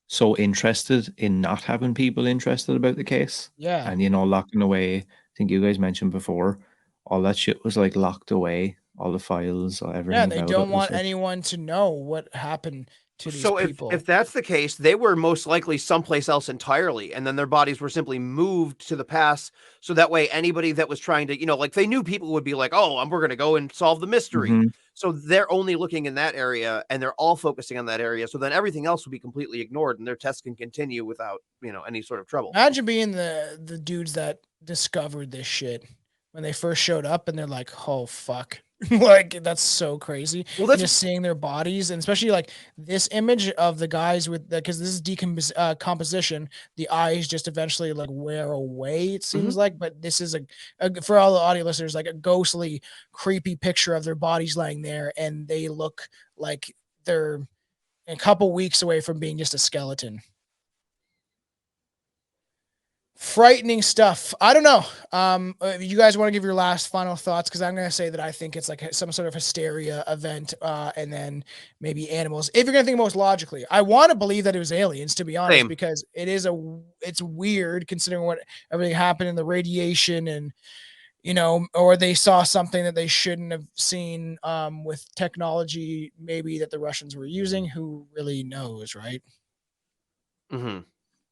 so interested in not having people interested about the case. Yeah. And locking away. I think you guys mentioned before, all that shit was like locked away, all the files, everything. Yeah, and they about don't it was want like, anyone to know what happened to these people. If that's the case, they were most likely someplace else entirely, and then their bodies were simply moved to the pass, so that way anybody that was trying to, like they knew people would be like, "Oh, we're going to go and solve the mystery." So they're only looking in that area, and they're all focusing on that area. So then everything else will be completely ignored, and their tests can continue without any sort of trouble. Imagine being the dudes that discovered this shit when they first showed up, and they're like, "Oh fuck." Like that's so crazy. Well, that's just seeing their bodies, and especially like this image of the guys with because this is composition. The eyes just eventually like wear away. It seems like, but this is a for all the audio listeners like a ghostly, creepy picture of their bodies laying there, and they look like they're a couple weeks away from being just a skeleton. frightening stuff. I don't know. You guys want to give your last final thoughts? Because I'm going to say that I think it's like some sort of hysteria event, and then maybe animals. If you're going to think most logically, I want to believe that it was aliens, to be honest, Same. because it's weird considering what everything happened in the radiation and or they saw something that they shouldn't have seen with technology, maybe that the Russians were using. Who really knows, right? Mm-hmm.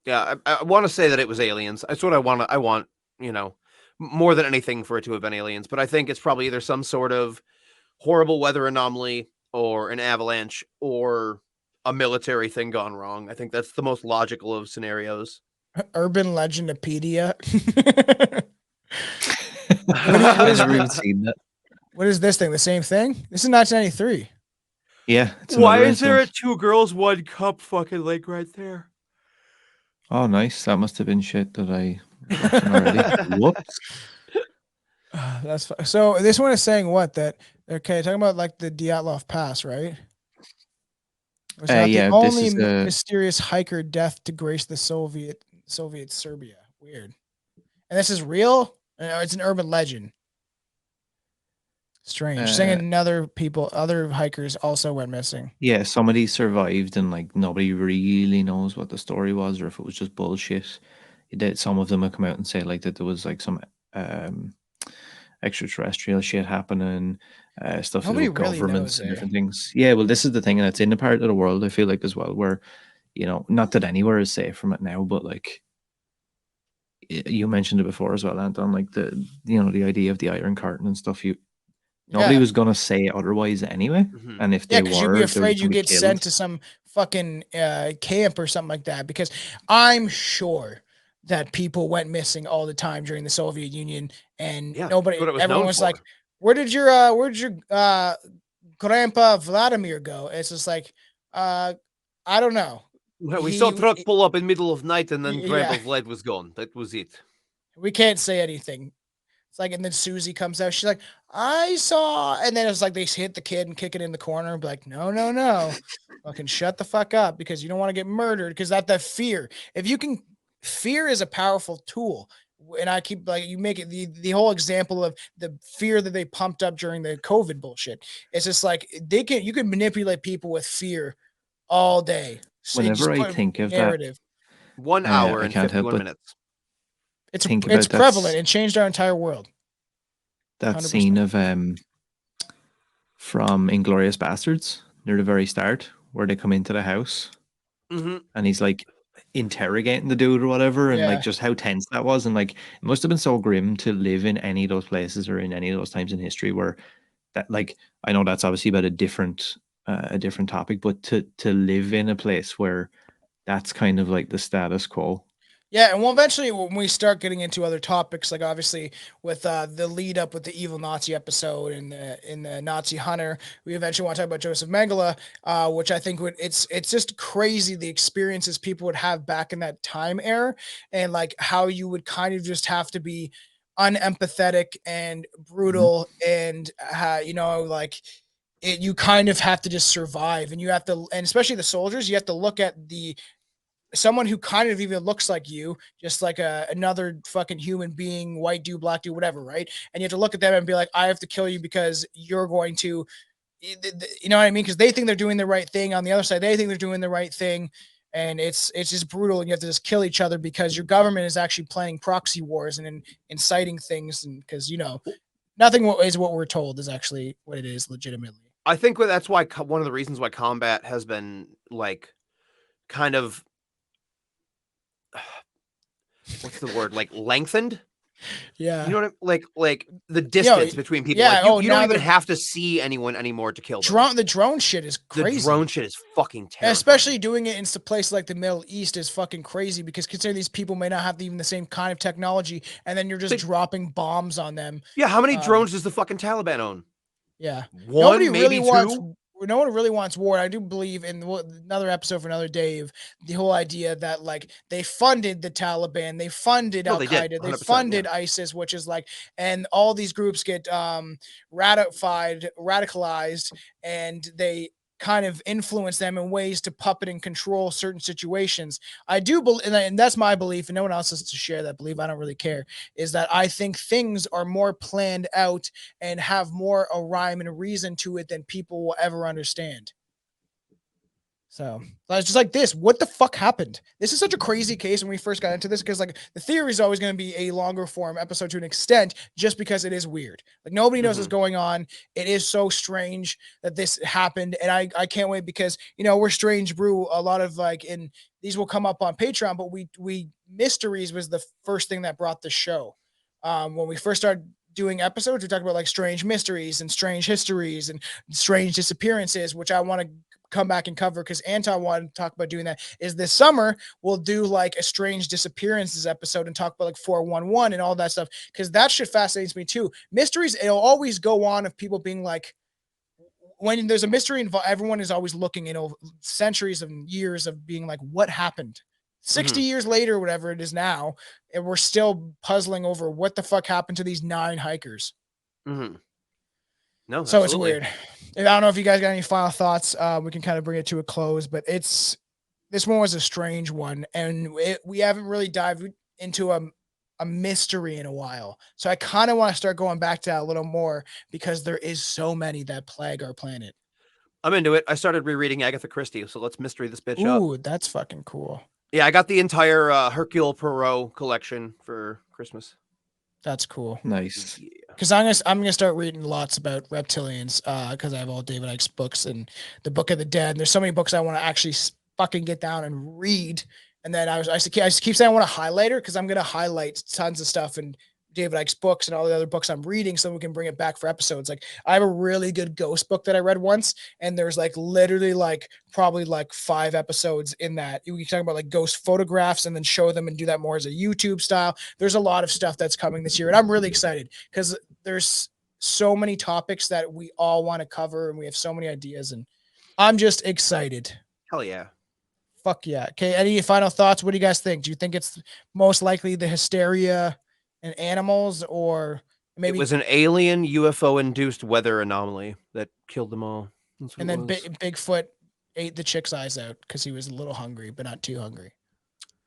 Yeah, I want to say that it was aliens. That's what I want. I want, more than anything for it to have been aliens. But I think it's probably either some sort of horrible weather anomaly or an avalanche or a military thing gone wrong. I think that's the most logical of scenarios. Urban Legendopedia. I've never even seen that. What is this thing? The same thing? This is 1993. Yeah. It's Why another is there a incident. 2 girls 1 cup fucking lake right there? Oh, nice. That must have been shit that I was watching already. Whoops. That's so. This one is saying what that? Okay, talking about like the Dyatlov Pass, right? It was not the Yeah, this only is a mysterious hiker death to grace the Soviet Serbia. Weird. And this is real. It's an urban legend. Strange. Saying other hikers also went missing. yeah, somebody survived and like nobody really knows what the story was or if it was just bullshit. Some of them have come out and say like that there was like some um extraterrestrial shit happening, stuff to do Nobody with really governments knows, and eh? different things. Yeah, well, this is the thing, and it's in a part of the world I feel like as well where, not that anywhere is safe from it now, but like you mentioned it before as well, Anton, like the idea of the Iron Curtain and stuff. Nobody Yeah. was gonna say otherwise anyway, Mhm. and if Yeah, they because you'd be were, they were afraid just you gonna be get sent killed. to some fucking camp or something like that. Because I'm sure that people went missing all the time during the Soviet Union, and Yeah, that's what it was everyone known was for. like, where'd your grandpa Vladimir go?" It's just like, I don't know. Well, we saw He, truck pull up in middle of night and then yeah, Grandpa Vlad was gone. That was it. we can't say anything. It's like, and then Susie comes out. She's like, I saw, and then it's like they hit the kid and kick it in the corner and be like, no, no, no, fucking shut the fuck up because you don't want to get murdered because that fear. If you can, fear is a powerful tool. And I keep like you make it the whole example of the fear that they pumped up during the COVID bullshit. It's just like you can manipulate people with fear all day. So it Whenever just I put think of that, narrative. 1 hour I and can't help 51 but minutes. think It's about prevalent and changed our entire world. that 100%. scene of from Inglorious Bastards near the very start where they come into the house Mm-hmm. and he's like interrogating the dude or whatever, and like Yeah. just how tense that was, and like it must have been so grim to live in any of those places or in any of those times in history where that, like, I know that's obviously about a different topic, but to live in a place where that's kind of like the status quo. Yeah, and well, eventually when we start getting into other topics, like obviously with the lead up with the evil Nazi episode and in the Nazi Hunter, we eventually want to talk about Joseph Mengele, which I think it's just crazy the experiences people would have back in that time era, and like how you would kind of just have to be unempathetic and brutal, and like you kind of have to just survive, and you have to, and especially the soldiers, you have to look at the someone who kind of even looks like you, just like another fucking human being, white dude, black dude, whatever, right? And you have to look at them and be like, I have to kill you because you're going to, you know what I mean? Because they think they're doing the right thing. On the other side, they think they're doing the right thing. And it's just brutal, and you have to just kill each other because your government is actually playing proxy wars and inciting things, and because nothing is what we're told is actually what it is legitimately. I think that's why one of the reasons why combat has been like kind of what's the word, like lengthened. Yeah. You know what like the distance between people. Yeah. Like Oh, you don't now even have to see anyone anymore to kill them. the drone shit is The crazy. drone shit is fucking terrifying. Especially doing it in a place like the Middle East is fucking crazy because considering these people may not have even the same kind of technology, and then you're just dropping bombs on them. Yeah, how many drones does the fucking Taliban own? Yeah, One, maybe two. No one really wants war. I do believe in another episode for another day of the whole idea that like they funded the Taliban, they funded No, Al they did, Qaeda, they 100%, funded yeah. ISIS, which is like, and all these groups get radicalized, and they kind of influence them in ways to puppet and control certain situations. I do believe, and that's my belief, and no one else has to share that belief. I don't really care. Is that I think things are more planned out and have more a rhyme and a reason to it than people will ever understand. So I was just like, this, what the fuck happened? This is such a crazy case when we first got into this, because like the theory is always going to be a longer form episode to an extent, just because it is weird. Like nobody knows what's going on. It is so strange that this happened. And I can't wait, because, you know, we're Strange Brew, a lot of like, and these will come up on Patreon, but we mysteries was the first thing that brought the show. When we first started doing episodes, we talked about like strange mysteries and strange histories and strange disappearances, which I want to come back and cover, because Anton wanted to talk about doing that. Is this summer we'll do like a strange disappearances episode and talk about like 411 and all that stuff, because that shit fascinates me too. Mysteries, it'll always go on of people being like, when there's a mystery involved, everyone is always looking, you know, centuries of years of being like, what happened 60 years later, whatever it is now, and we're still puzzling over what the fuck happened to these 9 hikers. No, so absolutely. It's weird. I don't know if you guys got any final thoughts. We can kind of bring it to a close, but this one was a strange one, and we haven't really dived into a mystery in a while. So I kind of want to start going back to that a little more, because there is so many that plague our planet. I'm into it. I started rereading Agatha Christie, so let's mystery this bitch up. Ooh, that's fucking cool. Yeah, I got the entire Hercule Poirot collection for Christmas. That's cool. Nice. Because I'm gonna start reading lots about reptilians, because I have all David Icke's books and the Book of the Dead. And there's so many books I want to actually fucking get down and read. And then I keep saying I want a highlighter, because I'm gonna highlight tons of stuff in David Icke's books and all the other books I'm reading, so we can bring it back for episodes. Like I have a really good ghost book that I read once, and there's like literally like probably like 5 episodes in that. You can talk about like ghost photographs and then show them and do that more as a YouTube style. There's a lot of stuff that's coming this year, and I'm really excited, because there's so many topics that we all want to cover, and we have so many ideas, and I'm just excited. Hell yeah. Fuck yeah. Okay, any final thoughts? What do you guys think? Do you think it's most likely the hysteria and animals, or maybe it was an alien UFO induced weather anomaly that killed them all? And then Bigfoot ate the chick's eyes out because he was a little hungry, but not too hungry.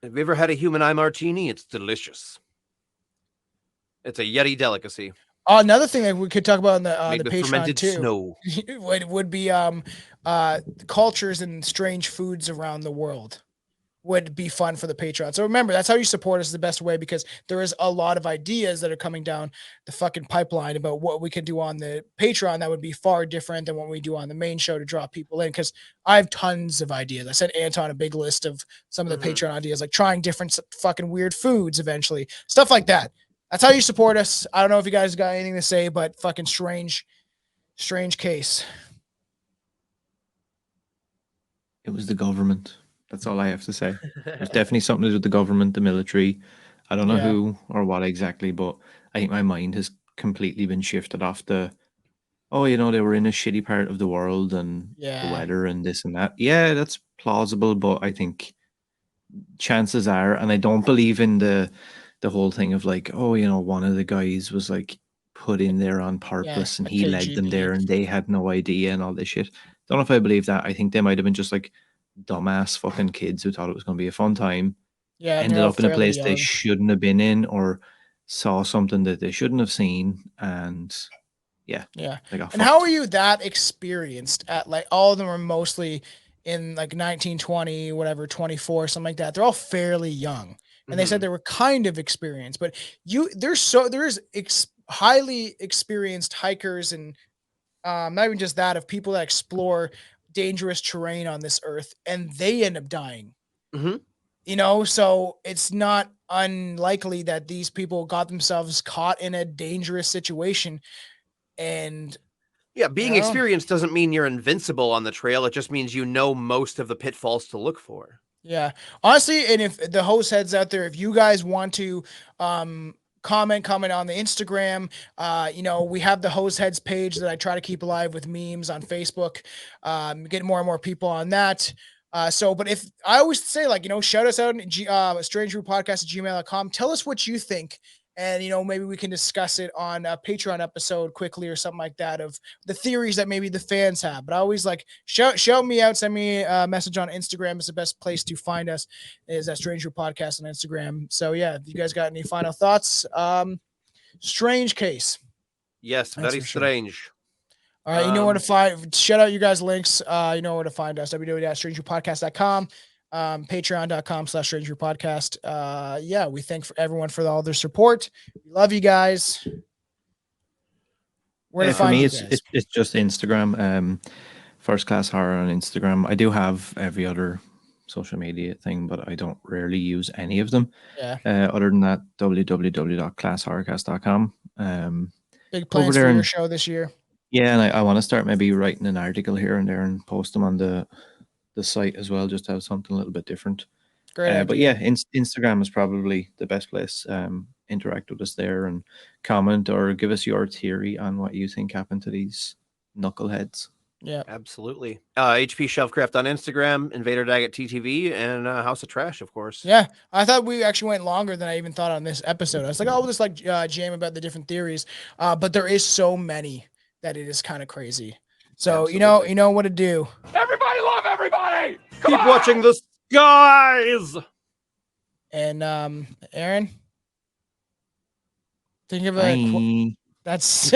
Have you ever had a human eye martini? It's delicious. It's a Yeti delicacy. Another thing that we could talk about on the Patreon fermented too snow. would be cultures and strange foods around the world. Would be fun for the Patreon. So remember, that's how you support us, the best way, because there is a lot of ideas that are coming down the fucking pipeline about what we can do on the Patreon that would be far different than what we do on the main show to draw people in. Because I have tons of ideas. I sent Anton a big list of some of the Patreon ideas, like trying different fucking weird foods eventually, stuff like that. That's how you support us. I don't know if you guys got anything to say, but fucking strange case. It was the government. That's all I have to say. There's definitely something to do with the government, the military. I don't know who or what exactly, but I think my mind has completely been shifted off the, oh, you know, they were in a shitty part of the world and the weather and this and that. Yeah, that's plausible, but I think chances are, and I don't believe in the whole thing of like, oh, you know, one of the guys was like put in there on purpose and he led them there and they had no idea and all this shit. Don't know if I believe that. I think they might have been just like dumbass fucking kids who thought it was going to be a fun time. Yeah, ended up in a place they shouldn't have been in, or saw something that they shouldn't have seen, and yeah. And how are you that experienced at, like, all of them are mostly in like 1920, whatever, 24, something like that. They're all fairly young, and they said they were kind of experienced, but there's highly experienced hikers and not even just that, of people that explore dangerous terrain on this earth, and they end up dying. You know, so it's not unlikely that these people got themselves caught in a dangerous situation. And yeah, being experienced doesn't mean you're invincible on the trail. It just means you know most of the pitfalls to look for. Yeah, honestly, and if the host heads out there, if you guys want to comment on the Instagram, you know, we have the hose heads page that I try to keep alive with memes on Facebook, get more and more people on that. But if I always say, like, you know, shout us out at strangebrewpodcast@gmail.com. Tell us what you think and maybe we can discuss it on a Patreon episode quickly or something like that of the theories that maybe the fans have. But I always like shout me out, send me a message on Instagram. It's the best place to find us, is at Stranger Podcast on Instagram. So yeah, if you guys got any final thoughts, strange case. Yes, That's very for sure. strange. All right, you know where to find. Shout out you guys' links. You know where to find us. www.strangerpodcast.com. Patreon.com/strangerpodcast. Yeah, we thank everyone for all their support. We love you guys. Where to For find me, you it's guys? it's just Instagram. First Class Horror on Instagram. I do have every other social media thing, but I don't rarely use any of them. Yeah. Other than that, www.classhorrorcast.com. Big plans for your show this year. Yeah, and I want to start maybe writing an article here and there and post them on the site as well, just to have something a little bit different. Great idea. But yeah, Instagram is probably the best place. Interact with us there and comment or give us your theory on what you think happened to these knuckleheads. Yeah, absolutely. HP Shelfcraft on Instagram, Invader Daggett TTV, and House of Trash, of course. Yeah, I thought we actually went longer than I even thought on this episode. I was like, oh, we'll just like jam about the different theories, but there is so many that it is kind of crazy. So absolutely. you know what to do. Everybody love everybody. Keep watching the skies. And Aaron, think of Bye. that's